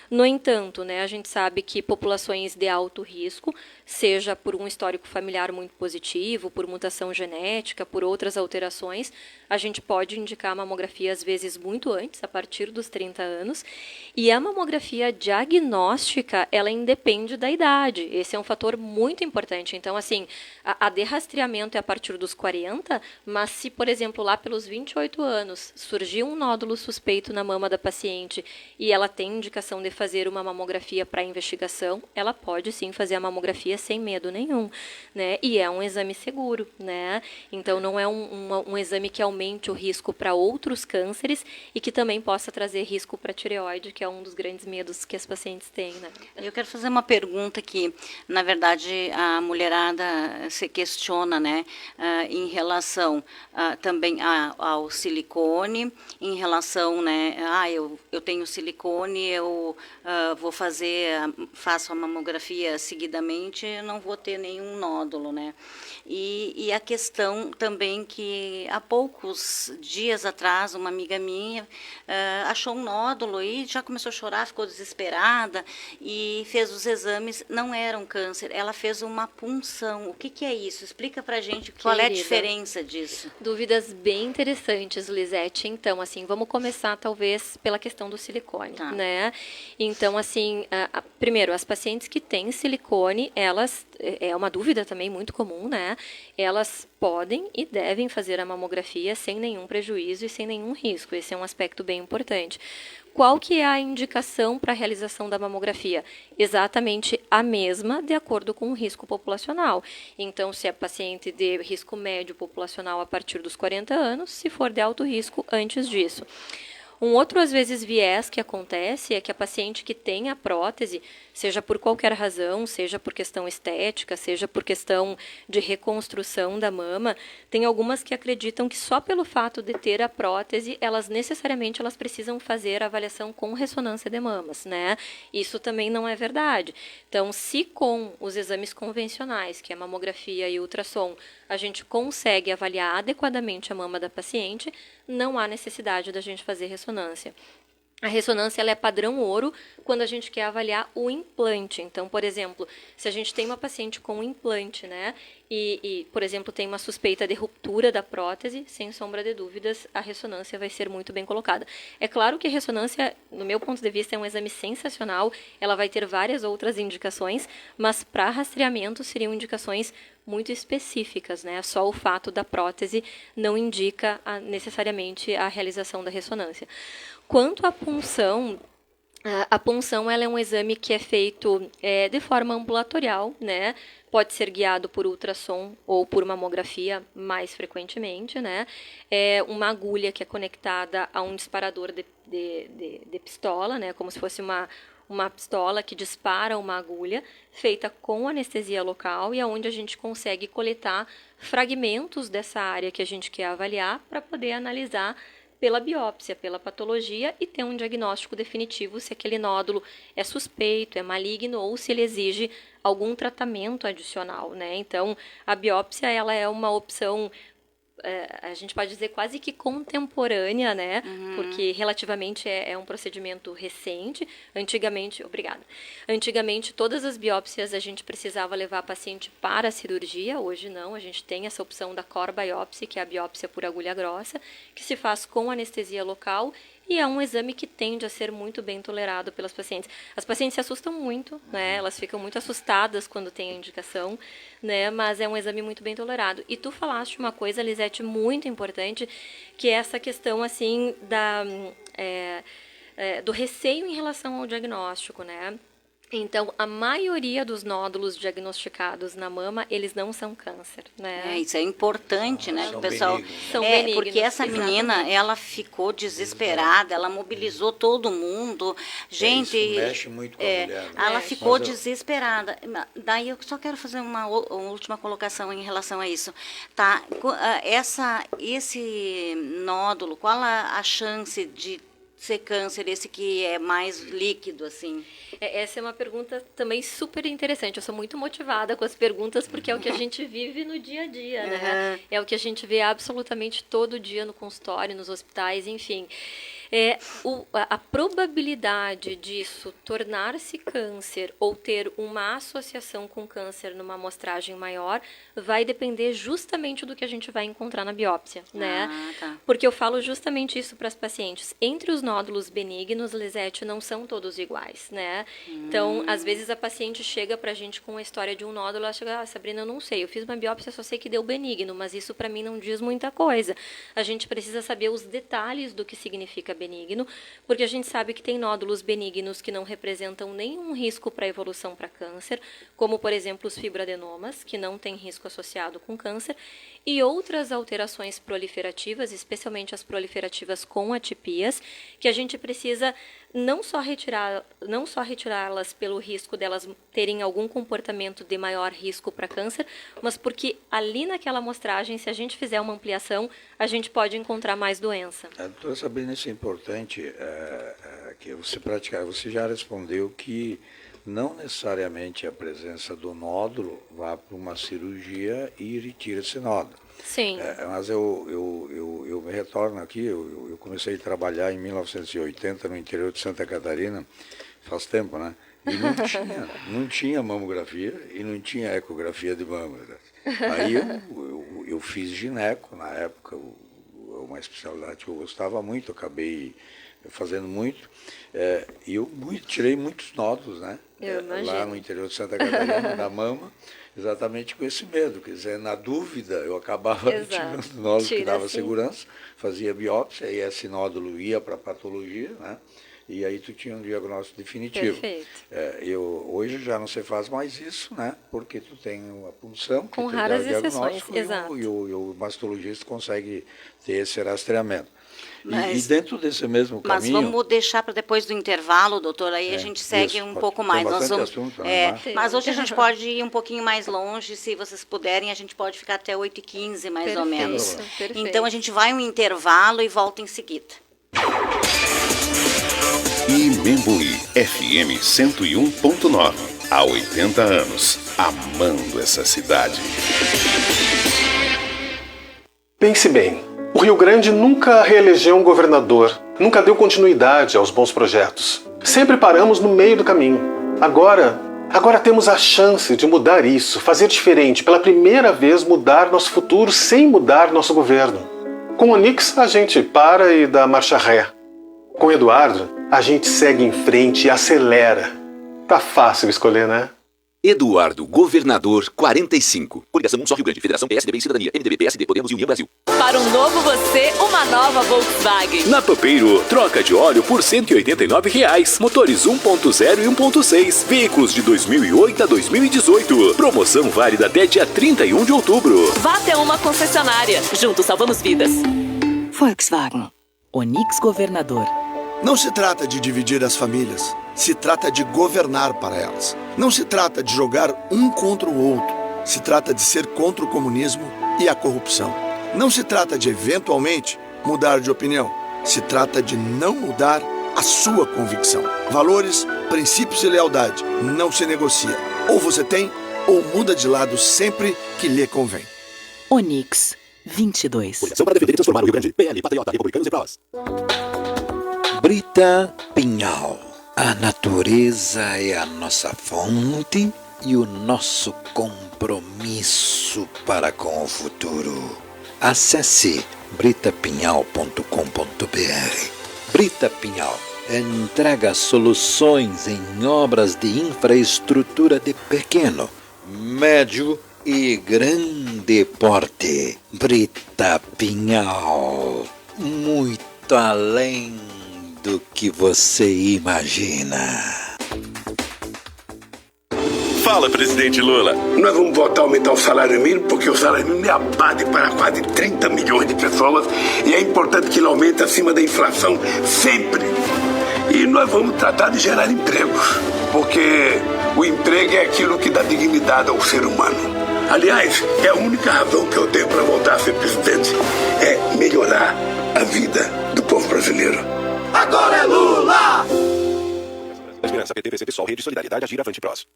Speaker 3: No entanto, né, a gente sabe que populações de alto risco, seja por um histórico familiar muito positivo, por mutação genética, por outras alterações, a gente pode indicar a mamografia às vezes muito antes, a partir dos 30 anos. E a mamografia diagnóstica, ela independe da idade. Esse é um fator muito importante. Então, assim, a de rastreamento é a partir dos 40, mas se, por exemplo, lá pelos 28 anos, surgir um nódulo suspeito na mama da paciente e ela tem indicação de fazer uma mamografia para investigação, ela pode sim fazer a mamografia sem medo nenhum, né? E é um exame seguro, né? Então não é um exame que aumente o risco para outros cânceres e que também possa trazer risco para a tireoide, que é um dos grandes medos que as pacientes têm, né?
Speaker 1: Eu quero fazer uma pergunta que, na verdade, a mulherada se questiona, né, em relação também ao silicone, em relação, né, eu tenho silicone, eu faço a mamografia seguidamente, não vou ter nenhum nódulo, né? E a questão também que há poucos dias atrás uma amiga minha achou um nódulo e já começou a chorar, ficou desesperada e fez os exames, não era um câncer, ela fez uma punção. O que é isso? Explica pra gente qual é a diferença disso.
Speaker 3: Dúvidas bem interessantes, Lisete. Então, assim, vamos começar talvez pela questão do silicone, né? Então, assim, primeiro, as pacientes que têm silicone, elas, é uma dúvida também muito comum, né? Elas podem e devem fazer a mamografia sem nenhum prejuízo e sem nenhum risco. Esse é um aspecto bem importante. Qual que é a indicação para a realização da mamografia? Exatamente a mesma, de acordo com o risco populacional. Então, se é paciente de risco médio populacional a partir dos 40 anos, se for de alto risco, antes disso. Um outro, às vezes, viés que acontece é que a paciente que tem a prótese, seja por qualquer razão, seja por questão estética, seja por questão de reconstrução da mama, tem algumas que acreditam que só pelo fato de ter a prótese, elas necessariamente precisam fazer a avaliação com ressonância de mamas, né? Isso também não é verdade. Então, se com os exames convencionais, que é a mamografia e ultrassom, a gente consegue avaliar adequadamente a mama da paciente, não há necessidade da gente fazer ressonância. A ressonância ela é padrão ouro quando a gente quer avaliar o implante. Então, por exemplo, se a gente tem uma paciente com um implante, né, por exemplo, tem uma suspeita de ruptura da prótese, sem sombra de dúvidas, a ressonância vai ser muito bem colocada. É claro que a ressonância, no meu ponto de vista, é um exame sensacional, ela vai ter várias outras indicações, mas para rastreamento seriam indicações muito específicas, né? Só o fato da prótese não indica necessariamente a realização da ressonância. Quanto à punção, a punção ela é um exame que é feito de forma ambulatorial, né? Pode ser guiado por ultrassom ou por mamografia mais frequentemente, né? É uma agulha que é conectada a um disparador de pistola, né? Como se fosse uma pistola que dispara uma agulha, feita com anestesia local e aonde a gente consegue coletar fragmentos dessa área que a gente quer avaliar para poder analisar pela biópsia, pela patologia e ter um diagnóstico definitivo se aquele nódulo é suspeito, é maligno ou se ele exige algum tratamento adicional, né? Então, a biópsia ela é uma opção a gente pode dizer quase que contemporânea, né? Porque relativamente é um procedimento recente. Antigamente, todas as biópsias a gente precisava levar a paciente para a cirurgia. Hoje não, a gente tem essa opção da core biopsy, que é a biópsia por agulha grossa, que se faz com anestesia local e é um exame que tende a ser muito bem tolerado pelas pacientes. As pacientes se assustam muito, né? Elas ficam muito assustadas quando tem a indicação, né? Mas é um exame muito bem tolerado. E tu falaste uma coisa, Lisete, muito importante, que é essa questão, assim, do receio em relação ao diagnóstico, né? Então, a maioria dos nódulos diagnosticados na mama, eles não são câncer, né?
Speaker 1: Isso é importante, né,
Speaker 2: São
Speaker 1: pessoal?
Speaker 2: benignos.
Speaker 3: São benignos,
Speaker 1: porque essa menina,
Speaker 3: exatamente.
Speaker 1: ela ficou desesperada, ela mobilizou todo mundo. Gente,
Speaker 2: isso mexe muito com a mulher, né?
Speaker 1: ela
Speaker 3: Mexe.
Speaker 1: ficou
Speaker 2: Mas
Speaker 1: desesperada. Daí eu só quero fazer uma última colocação em relação a isso. Tá? Esse nódulo, qual a chance de ser câncer, esse que é mais líquido, assim?
Speaker 3: Essa é uma pergunta também super interessante. Eu sou muito motivada com as perguntas porque é o que a gente vive no dia a dia, né? É o que a gente vê absolutamente todo dia no consultório, nos hospitais, enfim. A probabilidade disso tornar-se câncer ou ter uma associação com câncer numa amostragem maior vai depender justamente do que a gente vai encontrar na biópsia, né?
Speaker 1: Tá.
Speaker 3: Porque eu falo justamente isso para as pacientes. Entre os nódulos benignos, Lisete, não são todos iguais, né? Então, às vezes a paciente chega para a gente com a história de um nódulo, ela chega, Sabrina, eu não sei, eu fiz uma biópsia, só sei que deu benigno, mas isso para mim não diz muita coisa. A gente precisa saber os detalhes do que significa benigno, porque a gente sabe que tem nódulos benignos que não representam nenhum risco para evolução para câncer, como, por exemplo, os fibroadenomas, que não têm risco associado com câncer, e outras alterações proliferativas, especialmente as proliferativas com atipias, que a gente precisa não só retirá-las pelo risco delas terem algum comportamento de maior risco para câncer, mas porque ali naquela amostragem, se a gente fizer uma ampliação, a gente pode encontrar mais doença.
Speaker 2: Doutora Sabrina, isso é importante, que você já respondeu que não necessariamente a presença do nódulo vá para uma cirurgia e retira esse nódulo.
Speaker 3: Sim.
Speaker 2: Mas eu me retorno aqui, eu comecei a trabalhar em 1980 no interior de Santa Catarina, faz tempo, né? E não tinha mamografia e não tinha ecografia de mama. Aí eu fiz gineco na época, uma especialidade que eu gostava muito, acabei fazendo muito, e eu tirei muitos nódulos, né? Lá no interior de Santa Catarina, da mama, exatamente com esse medo, quer dizer, na dúvida eu acabava tirando nódulo que dava segurança, fazia biópsia e esse nódulo ia para a patologia, né? e aí tu tinha um diagnóstico definitivo.
Speaker 3: Perfeito.
Speaker 2: Hoje já não se faz mais isso, né? Porque tu tem uma punção,
Speaker 3: Com
Speaker 2: que
Speaker 3: raras
Speaker 2: te dá o diagnóstico,
Speaker 3: exceções,
Speaker 2: e o mastologista consegue ter esse rastreamento.
Speaker 1: Mas-
Speaker 2: E dentro desse mesmo
Speaker 1: Mas
Speaker 2: caminho...
Speaker 1: vamos deixar para depois do intervalo, doutor, aí a gente segue um pouco
Speaker 2: tem
Speaker 1: mais.
Speaker 2: bastante assunto, né?
Speaker 1: Mas hoje a gente pode ir um pouquinho mais longe, se vocês puderem, a gente pode ficar até 8h15, mais ou menos.
Speaker 3: Perfeito.
Speaker 1: Então a gente vai um intervalo e volta em seguida.
Speaker 4: Imembuí, FM 101.9. Há 80 anos, amando essa cidade.
Speaker 5: Pense bem, o Rio Grande nunca reelegeu um governador, nunca deu continuidade aos bons projetos. Sempre paramos no meio do caminho. Agora temos a chance de mudar isso, fazer diferente, pela primeira vez mudar nosso futuro sem mudar nosso governo. Com o Onix, a gente para e dá marcha ré. Com o Eduardo, a gente segue em frente e acelera. Tá fácil escolher, né?
Speaker 6: Eduardo, Governador 45. Coligação 1 só Rio Grande. Federação PSDB e Cidadania. MDB, PSD, Podemos e União Brasil.
Speaker 7: Para um novo você, uma nova Volkswagen.
Speaker 8: Na Topeiro, troca de óleo por R$ 189,00. Motores 1.0 e 1.6. Veículos de 2008 a 2018. Promoção válida até dia 31 de outubro.
Speaker 7: Vá até uma concessionária. Juntos salvamos vidas.
Speaker 9: Volkswagen.
Speaker 10: Onix Governador.
Speaker 11: Não se trata de dividir as famílias, se trata de governar para elas. Não se trata de jogar um contra o outro, se trata de ser contra o comunismo e a corrupção. Não se trata de, eventualmente, mudar de opinião, se trata de não mudar a sua convicção. Valores, princípios e lealdade não se negocia. Ou você tem, ou muda de lado sempre que lhe convém.
Speaker 10: Onix 22.
Speaker 8: Coligação para defender e transformar o Rio Grande. PL, Patriota, Republicanos e Prós.
Speaker 12: Brita Pinhal. A natureza é a nossa fonte e o nosso compromisso para com o futuro. Acesse britapinhal.com.br. Brita Pinhal entrega soluções em obras de infraestrutura de pequeno, médio e grande porte. Brita Pinhal, muito além do que você imagina.
Speaker 13: Fala, presidente Lula.
Speaker 14: Nós vamos votar aumentar o salário mínimo, porque o salário mínimo é a base para quase 30 milhões de pessoas e é importante que ele aumente acima da inflação sempre. E nós vamos tratar de gerar empregos, porque o emprego é aquilo que dá dignidade ao ser humano. Aliás, é a única razão que eu tenho para voltar a ser presidente, é melhorar a vida do povo brasileiro.
Speaker 13: Agora é Lula!
Speaker 8: Esperança, PT, PCP, Sol, Rede Solidariedade, Agir, Avante, Prós.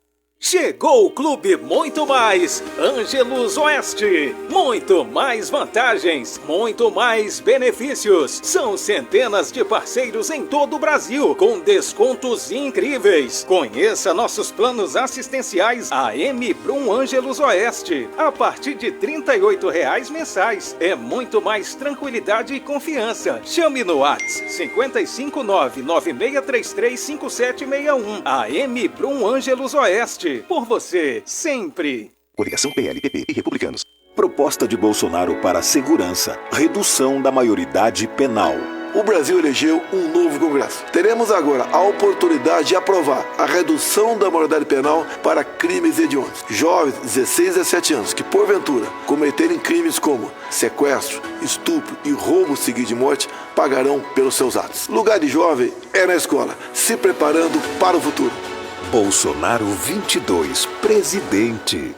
Speaker 15: Chegou o Clube Muito Mais, Ângelos Oeste. Muito mais vantagens, muito mais benefícios. São centenas de parceiros em todo o Brasil, com descontos incríveis. Conheça nossos planos assistenciais AM Brum Ângelos Oeste. A partir de R$ 38,00 mensais. É muito mais tranquilidade e confiança. Chame no WhatsApp 559-9633-5761. AM Brum Ângelos Oeste. Por você, sempre.
Speaker 8: Coligação PL, PP e Republicanos. Proposta de Bolsonaro para a segurança. Redução da maioridade penal.
Speaker 11: O Brasil elegeu um novo Congresso. Teremos agora a oportunidade de aprovar a redução da maioridade penal para crimes hediondos. Jovens de 16 a 17 anos que, porventura, cometerem crimes como sequestro, estupro e roubo seguido de morte, pagarão pelos seus atos. Lugar de jovem é na escola, se preparando para o futuro.
Speaker 8: Bolsonaro 22, presidente.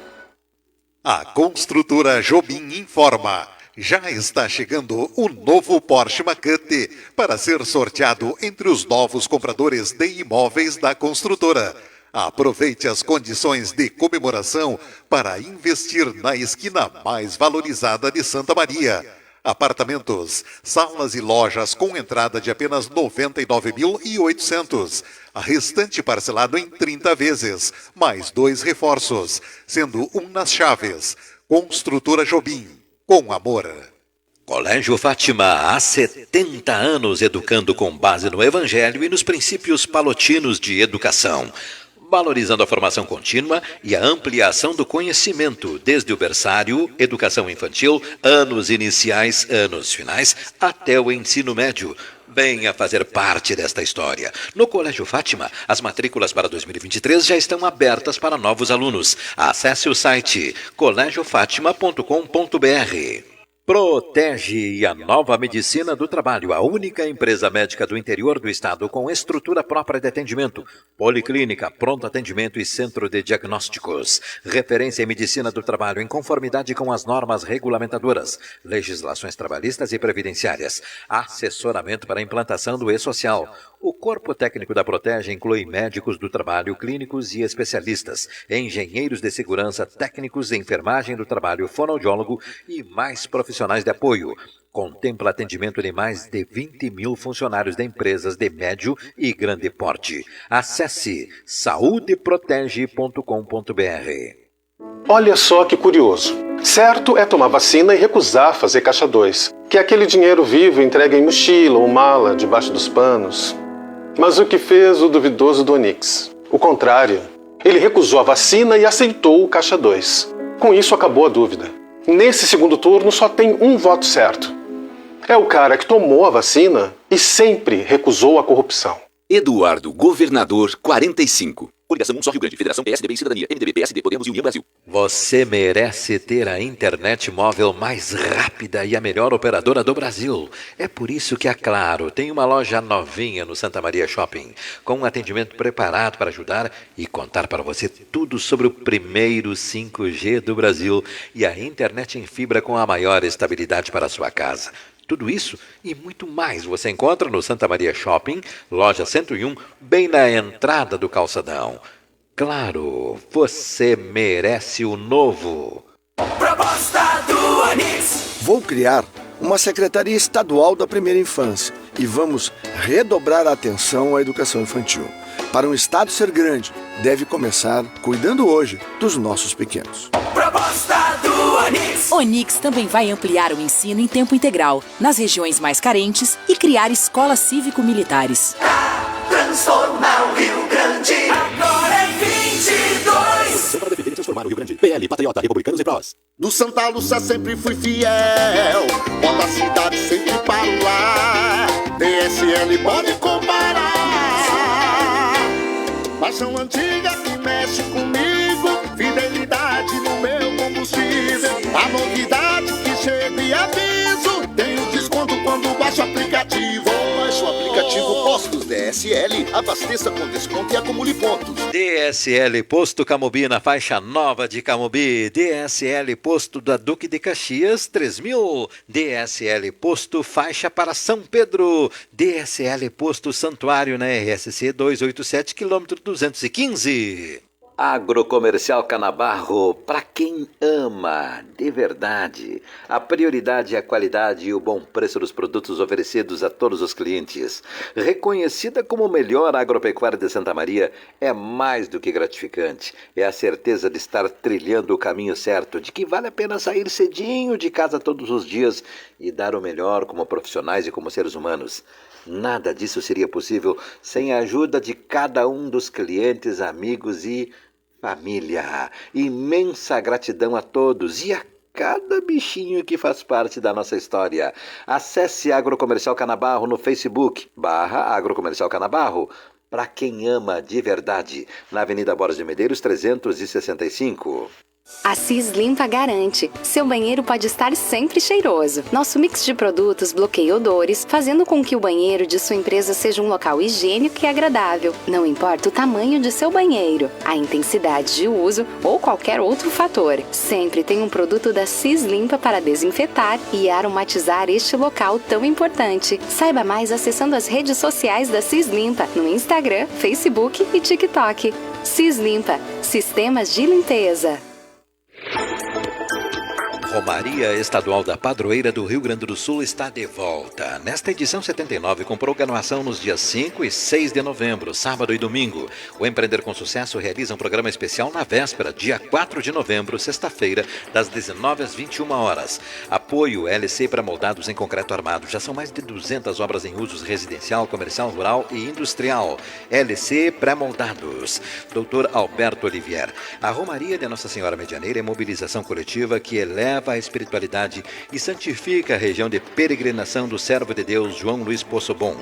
Speaker 16: A construtora Jobim informa. Já está chegando o novo Porsche Macan para ser sorteado entre os novos compradores de imóveis da construtora. Aproveite as condições de comemoração para investir na esquina mais valorizada de Santa Maria. Apartamentos, salas e lojas com entrada de apenas R$ 99.800. A restante parcelado em 30 vezes, mais 2 reforços, sendo um nas chaves. Construtora Jobim, com amor.
Speaker 12: Colégio Fátima, há 70 anos educando com base no Evangelho e nos princípios palotinos de educação, valorizando a formação contínua e a ampliação do conhecimento, desde o berçário, educação infantil, anos iniciais, anos finais, até o ensino médio. Venha fazer parte desta história. No Colégio Fátima, as matrículas para 2023 já estão abertas para novos alunos. Acesse o site colegiofatima.com.br. Protege e a Nova Medicina do Trabalho, a única empresa médica do interior do estado com estrutura própria de atendimento, policlínica, pronto atendimento e centro de diagnósticos. Referência em medicina do trabalho em conformidade com as normas regulamentadoras, legislações trabalhistas e previdenciárias. Assessoramento para implantação do e-social. O corpo técnico da Protege inclui médicos do trabalho, clínicos e especialistas, engenheiros de segurança, técnicos de enfermagem do trabalho, fonoaudiólogo e mais profissionais de apoio. Contempla atendimento de mais de 20 mil funcionários de empresas de médio e grande porte. Acesse saudeprotege.com.br.
Speaker 5: Olha só que curioso. Certo é tomar vacina e recusar fazer caixa 2, que é aquele dinheiro vivo entregue em mochila ou mala debaixo dos panos. Mas o que fez o duvidoso do Onix? O contrário. Ele recusou a vacina e aceitou o caixa 2. Com isso acabou a dúvida. Nesse segundo turno só tem um voto certo. É o cara que tomou a vacina e sempre recusou a corrupção.
Speaker 6: Eduardo Governador 45. Coligação 1 só Rio Grande. Federação PSDB e Cidadania. MDB, PSD, Podemos e União Brasil.
Speaker 12: Você merece ter a internet móvel mais rápida e a melhor operadora do Brasil. É por isso que a Claro tem uma loja novinha no Santa Maria Shopping, com um atendimento preparado para ajudar e contar para você tudo sobre o primeiro 5G do Brasil e a internet em fibra com a maior estabilidade para a sua casa. Tudo isso e muito mais você encontra no Santa Maria Shopping, loja 101, bem na entrada do calçadão. Claro, você merece o novo.
Speaker 13: Proposta do Onix.
Speaker 11: Vou criar uma Secretaria Estadual da Primeira Infância e vamos redobrar a atenção à educação infantil. Para um estado ser grande, deve começar cuidando hoje dos nossos pequenos.
Speaker 13: Proposta do Onix.
Speaker 10: Onix também vai ampliar o ensino em tempo integral nas regiões mais carentes e criar escolas cívico-militares.
Speaker 13: Transformar o Rio Grande. Agora é 22.
Speaker 8: Para defender e transformar o Rio Grande. PL, Patriota, Republicanos e Prós.
Speaker 17: Do Santa Lúcia sempre fui fiel. Bota a cidade sempre para o lar. DSL pode comparar. Paixão antiga que mexe comigo. Fidelidade no meu combustível. A novidade que chega e aviso. Tenho desconto quando baixo o aplicativo.
Speaker 18: Baixe o aplicativo Postos DSL. Abasteça com desconto e acumule pontos.
Speaker 12: DSL Posto Camobi na faixa nova de Camobi. DSL Posto da Duque de Caxias 3000. DSL Posto faixa para São Pedro. DSL Posto Santuário na RSC 287 km 215.
Speaker 19: Agrocomercial Canabarro, para quem ama de verdade. A prioridade é a qualidade e o bom preço dos produtos oferecidos a todos os clientes. Reconhecida como o melhor agropecuária de Santa Maria, é mais do que gratificante. É a certeza de estar trilhando o caminho certo, de que vale a pena sair cedinho de casa todos os dias e dar o melhor como profissionais e como seres humanos. Nada disso seria possível sem a ajuda de cada um dos clientes, amigos e família. Imensa gratidão a todos e a cada bichinho que faz parte da nossa história. Acesse Agrocomercial Canabarro no Facebook, /Agrocomercial Canabarro, para quem ama de verdade, na Avenida Borges de Medeiros 365.
Speaker 20: A Cis Limpa garante, seu banheiro pode estar sempre cheiroso. Nosso mix de produtos bloqueia odores, fazendo com que o banheiro de sua empresa seja um local higiênico e agradável. Não importa o tamanho de seu banheiro, a intensidade de uso ou qualquer outro fator. Sempre tem um produto da Cis Limpa para desinfetar e aromatizar este local tão importante. Saiba mais acessando as redes sociais da Cis Limpa no Instagram, Facebook e TikTok. Cis Limpa, sistemas de limpeza.
Speaker 12: Romaria Estadual da Padroeira do Rio Grande do Sul está de volta. Nesta edição 79, com programação nos dias 5 e 6 de novembro, sábado e domingo. O Empreender com Sucesso realiza um programa especial na véspera, dia 4 de novembro, sexta-feira, das 19 às 21 horas. Apoio LC para moldados em concreto armado. Já são mais de 200 obras em usos residencial, comercial, rural e industrial. LC pré-moldados. Dr. Alberto Olivier. A Romaria de Nossa Senhora Medianeira é mobilização coletiva que eleva eleva a espiritualidade e santifica a região de peregrinação do servo de Deus João Luiz Poçobon.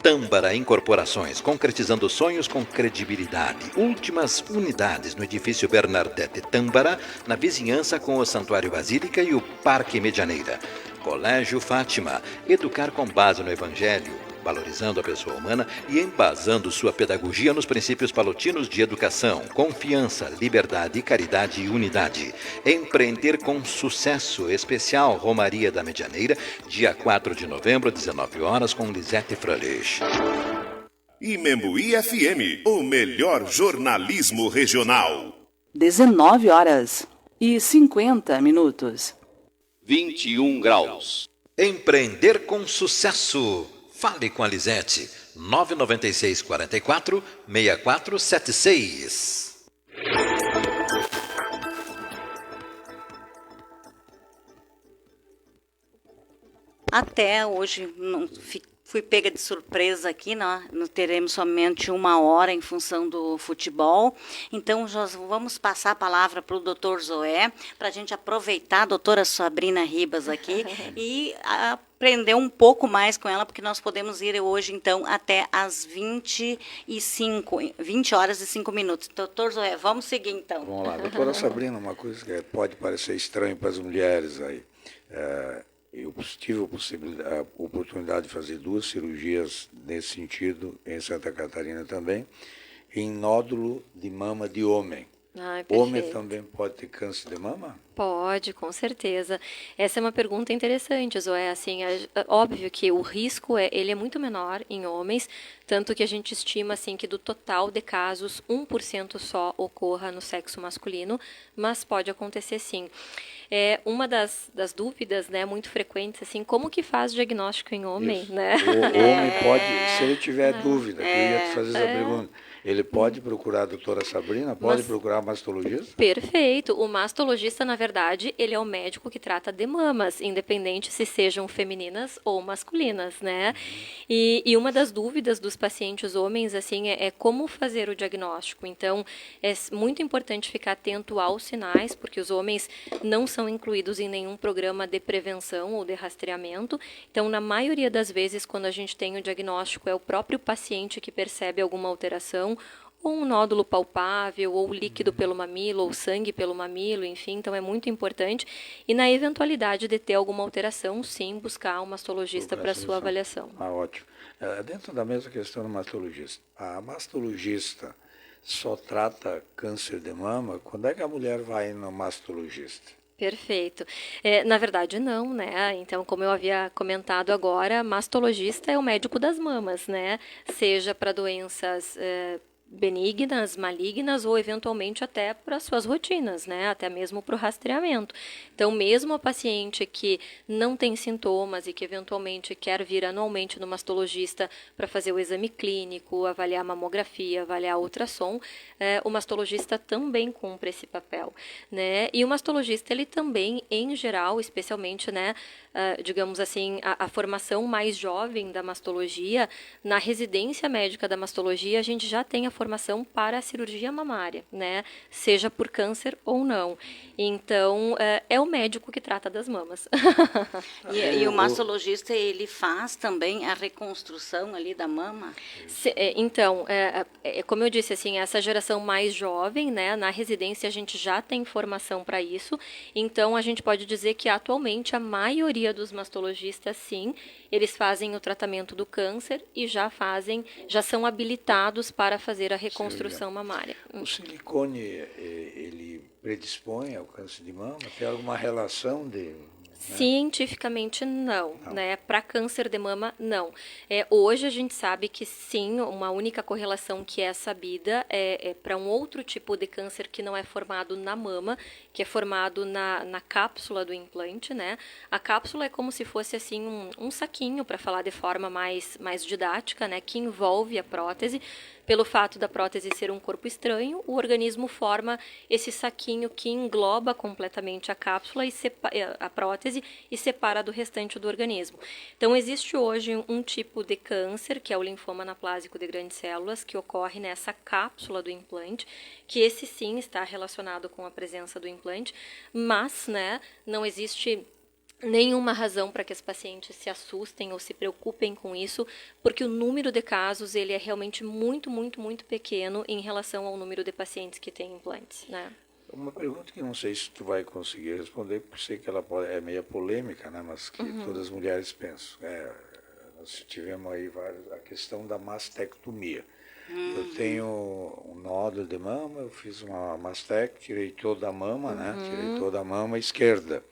Speaker 12: Tâmbara Incorporações, concretizando sonhos com credibilidade. Últimas unidades no edifício Bernardete Tâmbara, na vizinhança com o Santuário Basílica e o Parque Medianeira. Colégio Fátima, educar com base no Evangelho, valorizando a pessoa humana e embasando sua pedagogia nos princípios palotinos de educação, confiança, liberdade, caridade e unidade. Empreender com sucesso, especial Romaria da Medianeira, dia 4 de novembro, 19 horas, com Lisete Frölich.
Speaker 4: Imembuí FM, o melhor jornalismo regional.
Speaker 21: 19 horas e 50 minutos.
Speaker 6: 21 graus.
Speaker 12: Empreender com sucesso. Fale com a Lisete, 996 44 6476.
Speaker 1: Até hoje não fui pega de surpresa aqui, não teremos somente 1 hora em função do futebol. Então, nós vamos passar a palavra para o doutor Zoé, para a gente aproveitar a doutora Sabrina Ribas aqui e aprender um pouco mais com ela, porque nós podemos ir hoje, então, até às 20 horas e 5 minutos. Doutor Zoé, vamos seguir, então.
Speaker 2: Vamos lá. Doutora Sabrina, uma coisa que pode parecer estranho para as mulheres aí. Eu tive a oportunidade de fazer 2 cirurgias nesse sentido, em Santa Catarina também, em nódulo de mama de homem. Homem também pode ter câncer de mama?
Speaker 3: Pode, com certeza. Essa é uma pergunta interessante, Zoé. Assim, óbvio que o risco ele é muito menor em homens, tanto que a gente estima assim que do total de casos, 1% só ocorra no sexo masculino, mas pode acontecer sim. Uma das dúvidas, né, muito frequentes, assim, como que faz diagnóstico em homem,
Speaker 2: Isso.
Speaker 3: né?
Speaker 2: O homem pode, se ele tiver dúvida, que eu ia te fazer essa pergunta, ele pode procurar a doutora Sabrina? Pode procurar a mastologista?
Speaker 3: Perfeito. O mastologista, na verdade, ele é o médico que trata de mamas, independente se sejam femininas ou masculinas, né? E uma das dúvidas dos pacientes homens, assim, é como fazer o diagnóstico. Então, é muito importante ficar atento aos sinais, porque os homens não são incluídos em nenhum programa de prevenção ou de rastreamento. Então, na maioria das vezes, quando a gente tem o diagnóstico, é o próprio paciente que percebe alguma alteração, ou um nódulo palpável, ou líquido pelo mamilo, ou sangue pelo mamilo, enfim, então é muito importante. E na eventualidade de ter alguma alteração, sim, buscar um mastologista para sua avaliação.
Speaker 2: Ótimo. Dentro da mesma questão do mastologista, a mastologista só trata câncer de mama? Quando é que a mulher vai no mastologista?
Speaker 3: Perfeito. Na verdade, não, né? Então, como eu havia comentado agora, mastologista é o médico das mamas, né? Seja para doenças benignas, malignas ou eventualmente até para suas rotinas, né? Até mesmo para o rastreamento. Então, mesmo a paciente que não tem sintomas e que eventualmente quer vir anualmente no mastologista para fazer o exame clínico, avaliar a mamografia, avaliar ultrassom, o mastologista também cumpre esse papel, né? E o mastologista, ele também, em geral, especialmente, né, digamos assim, a formação mais jovem da mastologia, na residência médica da mastologia, a gente já tem a formação para a cirurgia mamária, né? Seja por câncer ou não. Então, é o médico que trata das mamas.
Speaker 1: E o mastologista, ele faz também a reconstrução ali da mama?
Speaker 3: Então, como eu disse, assim, essa geração mais jovem, né? Na residência a gente já tem formação para isso. Então, a gente pode dizer que atualmente a maioria dos mastologistas, sim, eles fazem o tratamento do câncer e já são habilitados para fazer a reconstrução mamária.
Speaker 2: O silicone, ele predispõe ao câncer de mama? Tem alguma relação de...
Speaker 3: Cientificamente não, né? Para câncer de mama, não. Hoje a gente sabe que sim, uma única correlação que é sabida é para um outro tipo de câncer que não é formado na mama, que é formado na cápsula do implante, né? A cápsula é como se fosse assim um saquinho, para falar de forma mais didática, né? Que envolve a prótese. Pelo fato da prótese ser um corpo estranho, o organismo forma esse saquinho que engloba completamente a cápsula e a prótese prótese e separa do restante do organismo. Então, existe hoje um tipo de câncer, que é o linfoma anaplásico de grandes células, que ocorre nessa cápsula do implante, que esse sim está relacionado com a presença do implante, mas, né, não existe nenhuma razão para que as pacientes se assustem ou se preocupem com isso, porque o número de casos ele é realmente muito, muito, muito pequeno em relação ao número de pacientes que têm implantes, né?
Speaker 2: Uma pergunta que não sei se tu vai conseguir responder, porque sei que ela é meio polêmica, né? Mas que todas as mulheres pensam. Nós tivemos aí a questão da mastectomia. Eu tenho um nódulo de mama, eu fiz uma mastectomia, tirei toda a mama, né? Tirei toda a mama esquerda.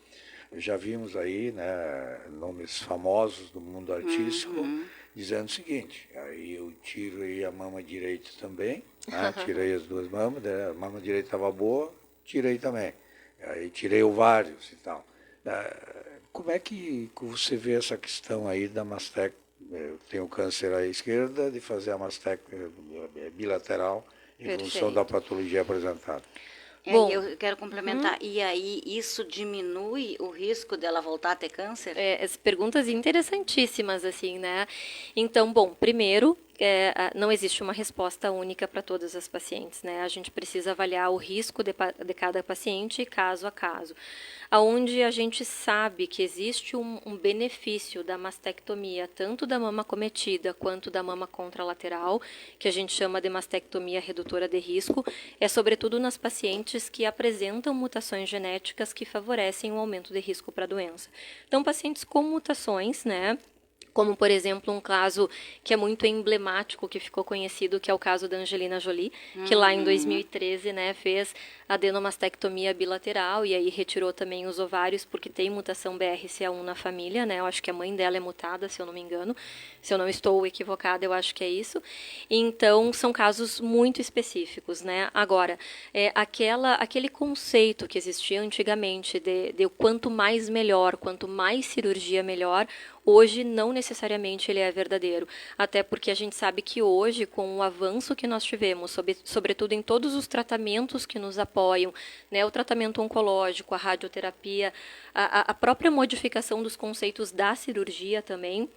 Speaker 2: Já vimos aí, né, nomes famosos do mundo artístico dizendo o seguinte: aí eu tiro aí a mama direita também, né, tirei as duas mamas, a mama direita estava boa, tirei também. Aí tirei ovários e tal. Como é que você vê essa questão aí da mastectomia? Eu tenho câncer à esquerda, de fazer a mastectomia bilateral em função da patologia apresentada.
Speaker 1: Bom, eu quero complementar. E aí, isso diminui o risco dela voltar a ter câncer?
Speaker 3: As perguntas interessantíssimas, assim, né? Então, bom, primeiro, não existe uma resposta única para todas as pacientes, né? A gente precisa avaliar o risco de cada paciente caso a caso. Aonde a gente sabe que existe um benefício da mastectomia, tanto da mama cometida quanto da mama contralateral, que a gente chama de mastectomia redutora de risco, é sobretudo nas pacientes que apresentam mutações genéticas que favorecem o aumento de risco para a doença. Então, pacientes com mutações, né? Como, por exemplo, um caso que é muito emblemático, que ficou conhecido, que é o caso da Angelina Jolie, que lá em 2013, né, fez adenomastectomia bilateral e aí retirou também os ovários, porque tem mutação BRCA1 na família, né, eu acho que a mãe dela é mutada, se eu não me engano, se eu não estou equivocada, eu acho que é isso. Então, são casos muito específicos, né. Agora, aquele conceito que existia antigamente de quanto mais melhor, quanto mais cirurgia melhor, hoje não necessariamente ele é verdadeiro, até porque a gente sabe que hoje, com o avanço que nós tivemos, sobretudo em todos os tratamentos que nos apoiam, né, o tratamento oncológico, a radioterapia, a própria modificação dos conceitos da cirurgia também,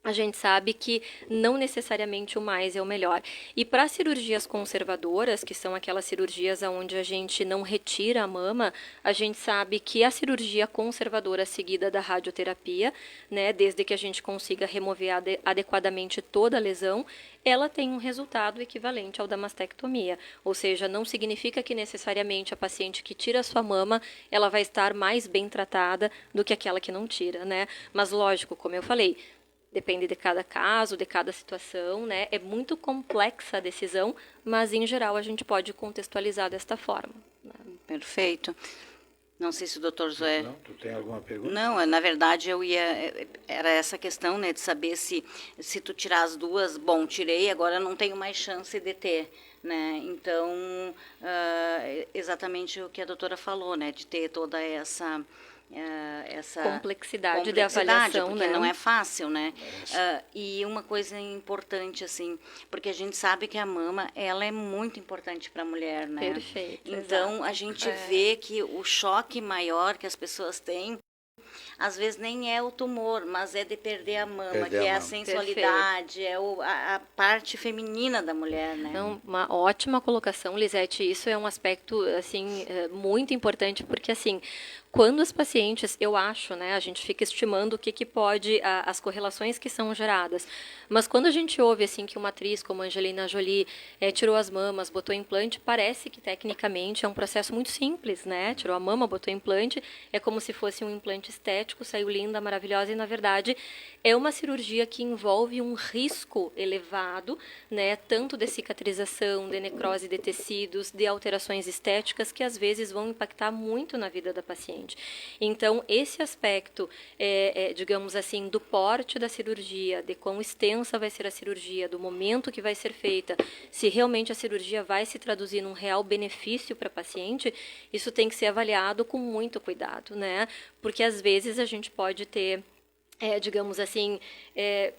Speaker 3: a gente sabe que não necessariamente o mais é o melhor. E para cirurgias conservadoras, que são aquelas cirurgias onde a gente não retira a mama, a gente sabe que a cirurgia conservadora seguida da radioterapia, né, desde que a gente consiga remover adequadamente toda a lesão, ela tem um resultado equivalente ao da mastectomia. Ou seja, não significa que necessariamente a paciente que tira a sua mama, ela vai estar mais bem tratada do que aquela que não tira, né? Mas lógico, como eu falei, depende de cada caso, de cada situação, né? É muito complexa a decisão, mas em geral a gente pode contextualizar desta forma.
Speaker 1: Perfeito. Não sei se o doutor Zoé...
Speaker 2: Não, tu tem alguma pergunta?
Speaker 1: Não, na verdade era essa questão, né, de saber se tu tirar as duas, bom, tirei, agora não tenho mais chance de ter, né? Então, exatamente o que a doutora falou, né, de ter toda essa
Speaker 3: complexidade de avaliação,
Speaker 1: porque
Speaker 3: né?
Speaker 1: não é fácil, né? E uma coisa importante, assim, porque a gente sabe que a mama, ela é muito importante para a mulher, né?
Speaker 3: Perfeito.
Speaker 1: Então,
Speaker 3: exato.
Speaker 1: A gente vê que o choque maior que as pessoas têm, às vezes nem é o tumor, mas é de perder a mama, que é a sensualidade, é a parte feminina da mulher, né?
Speaker 3: Então, uma ótima colocação, Lisete. Isso é um aspecto, assim, muito importante, porque, assim, quando as pacientes, eu acho, né, a gente fica estimando o que pode, as correlações que são geradas, mas quando a gente ouve, assim, que uma atriz como Angelina Jolie tirou as mamas, botou implante, parece que tecnicamente é um processo muito simples, né? Tirou a mama, botou implante, é como se fosse um implante estético, saiu linda, maravilhosa, e na verdade é uma cirurgia que envolve um risco elevado, né, tanto de cicatrização, de necrose de tecidos, de alterações estéticas que às vezes vão impactar muito na vida da paciente. Então, esse aspecto, digamos assim, do porte da cirurgia, de quão extensa vai ser a cirurgia, do momento que vai ser feita, se realmente a cirurgia vai se traduzir num real benefício para a paciente, isso tem que ser avaliado com muito cuidado, né? Porque às vezes a gente pode ter digamos assim,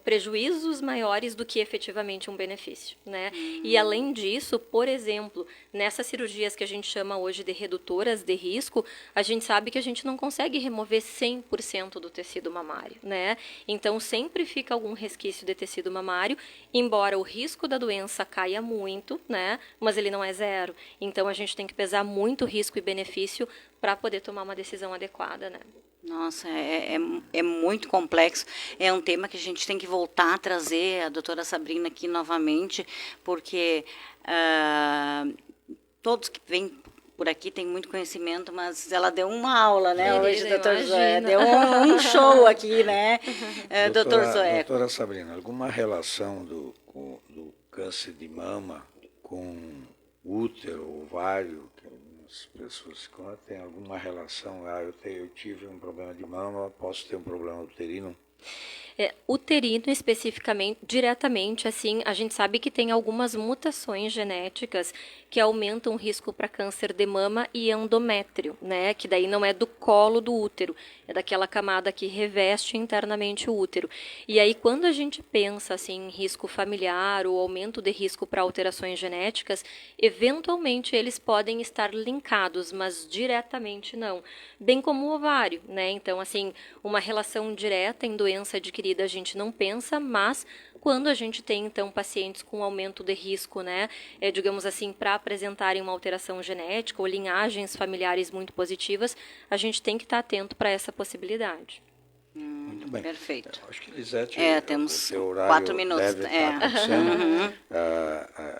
Speaker 3: prejuízos maiores do que efetivamente um benefício, né? E além disso, por exemplo, nessas cirurgias que a gente chama hoje de redutoras de risco, a gente sabe que a gente não consegue remover 100% do tecido mamário, né? Então sempre fica algum resquício de tecido mamário, embora o risco da doença caia muito, né? Mas ele não é zero. Então a gente tem que pesar muito risco e benefício para poder tomar uma decisão adequada, né?
Speaker 1: Nossa, é muito complexo. É um tema que a gente tem que voltar a trazer a doutora Sabrina aqui novamente, porque todos que vêm por aqui têm muito conhecimento, mas ela deu uma aula, né, hoje, doutor Zoé. Deu um show aqui, né, doutor Zoé.
Speaker 2: Doutora Sabrina, alguma relação do câncer de mama com útero, ovário? As pessoas têm alguma relação? Eu tive um problema de mama, posso ter um problema uterino?
Speaker 3: Uterino especificamente, diretamente, assim, a gente sabe que tem algumas mutações genéticas que aumentam o risco para câncer de mama e endométrio, né? Que daí não é do colo do útero, é daquela camada que reveste internamente o útero. E aí, quando a gente pensa assim, em risco familiar ou aumento de risco para alterações genéticas, eventualmente eles podem estar linkados, mas diretamente não. Bem como o ovário, né? Então, assim, uma relação direta em doença adquirida a gente não pensa, mas quando a gente tem, então, pacientes com aumento de risco, né, digamos assim, para apresentarem uma alteração genética ou linhagens familiares muito positivas, a gente tem que estar atento para essa possibilidade.
Speaker 2: Muito bem.
Speaker 1: Perfeito.
Speaker 2: Acho que, Lisete,
Speaker 1: temos
Speaker 2: o horário
Speaker 1: 4 minutos.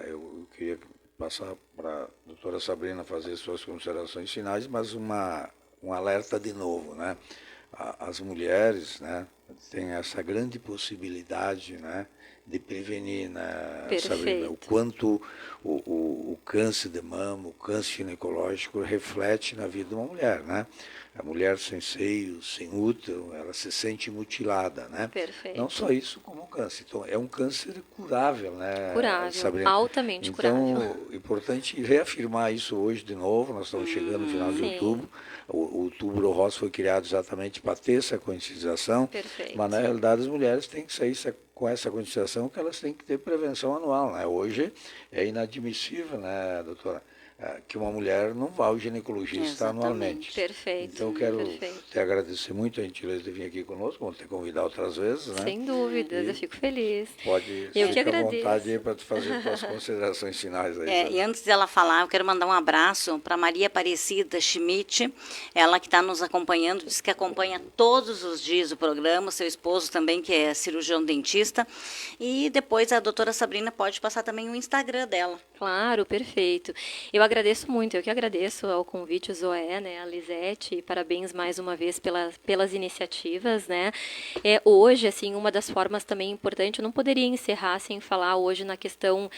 Speaker 2: Eu queria passar para a doutora Sabrina fazer suas considerações finais, mas um alerta de novo, né? As mulheres, né, têm essa grande possibilidade, né, de prevenir, né, Sabrina, o quanto o câncer de mama, o câncer ginecológico reflete na vida de uma mulher, né? A mulher sem seio, sem útero, ela se sente mutilada, né?
Speaker 3: Perfeito.
Speaker 2: Não só isso, como o câncer. Então, é um câncer curável, né,
Speaker 3: Sabrina? Curável, altamente curável.
Speaker 2: Então, é importante reafirmar isso hoje de novo, nós estamos chegando no final de outubro. O Outubro Rosa foi criado exatamente para ter essa conscientização, mas na realidade as mulheres têm que sair com essa conscientização que elas têm que ter prevenção anual, né? Hoje é inadmissível, né, doutora, que uma mulher não vá ao ginecologista anualmente.
Speaker 3: Perfeito.
Speaker 2: Então, eu quero te agradecer muito a gentileza de vir aqui conosco, vamos te convidar outras vezes, né?
Speaker 3: Sem dúvidas, eu fico feliz.
Speaker 2: Pode ficar à vontade aí para fazer suas considerações finais aí.
Speaker 1: E antes dela falar, eu quero mandar um abraço para Maria Aparecida Schmidt, ela que está nos acompanhando, diz que acompanha todos os dias o programa, seu esposo também, que é cirurgião dentista, e depois a doutora Sabrina pode passar também o Instagram dela.
Speaker 3: Claro, perfeito. Eu agradeço muito, eu que agradeço ao convite, Zoé, né, a Lisete, e parabéns mais uma vez pelas iniciativas, né. Hoje, assim, uma das formas também importante, eu não poderia encerrar sem falar hoje na questão,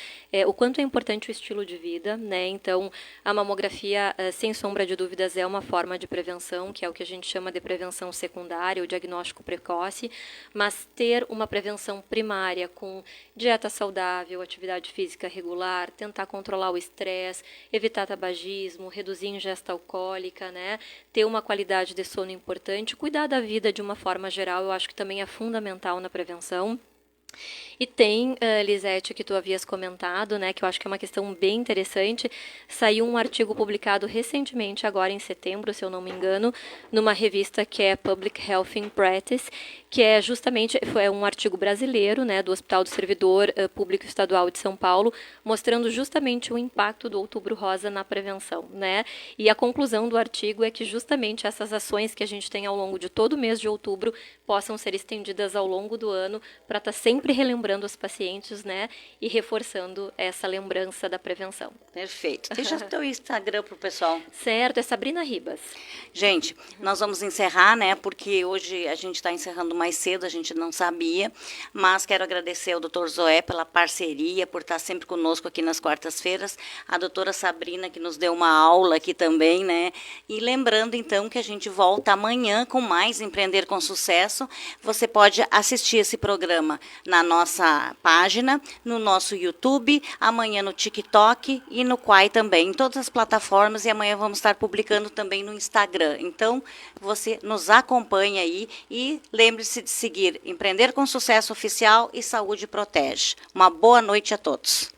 Speaker 3: o quanto é importante o estilo de vida, né, então a mamografia, sem sombra de dúvidas, é uma forma de prevenção, que é o que a gente chama de prevenção secundária, o diagnóstico precoce, mas ter uma prevenção primária com dieta saudável, atividade física regular, tentar controlar o estresse, evitar tabagismo, reduzir a ingesta alcoólica, né? Ter uma qualidade de sono importante, cuidar da vida de uma forma geral, eu acho que também é fundamental na prevenção. E tem, Lisete, que tu havias comentado, né, que eu acho que é uma questão bem interessante, saiu um artigo publicado recentemente, agora em setembro, se eu não me engano, numa revista que é Public Health in Practice, que é justamente, foi um artigo brasileiro, né, do Hospital do Servidor Público Estadual de São Paulo, mostrando justamente o impacto do Outubro Rosa na prevenção, né, e a conclusão do artigo é que justamente essas ações que a gente tem ao longo de todo o mês de outubro possam ser estendidas ao longo do ano para estar sempre relembrando os pacientes, né, e reforçando essa lembrança da prevenção.
Speaker 1: Perfeito. Deixa o teu Instagram pro pessoal.
Speaker 3: Certo, é Sabrina Ribas.
Speaker 1: Gente, nós vamos encerrar, né, porque hoje a gente está encerrando mais cedo, a gente não sabia, mas quero agradecer ao Dr. Zoé pela parceria, por estar sempre conosco aqui nas quartas-feiras, a doutora Sabrina que nos deu uma aula aqui também, né, e lembrando então que a gente volta amanhã com mais Empreender com Sucesso. Você pode assistir esse programa na nossa página, no nosso YouTube, amanhã no TikTok e no Quai também, em todas as plataformas, e amanhã vamos estar publicando também no Instagram. Então, você nos acompanha aí e lembre-se Lembre-se de seguir Empreender com Sucesso Oficial e Saúde Protege. Uma boa noite a todos.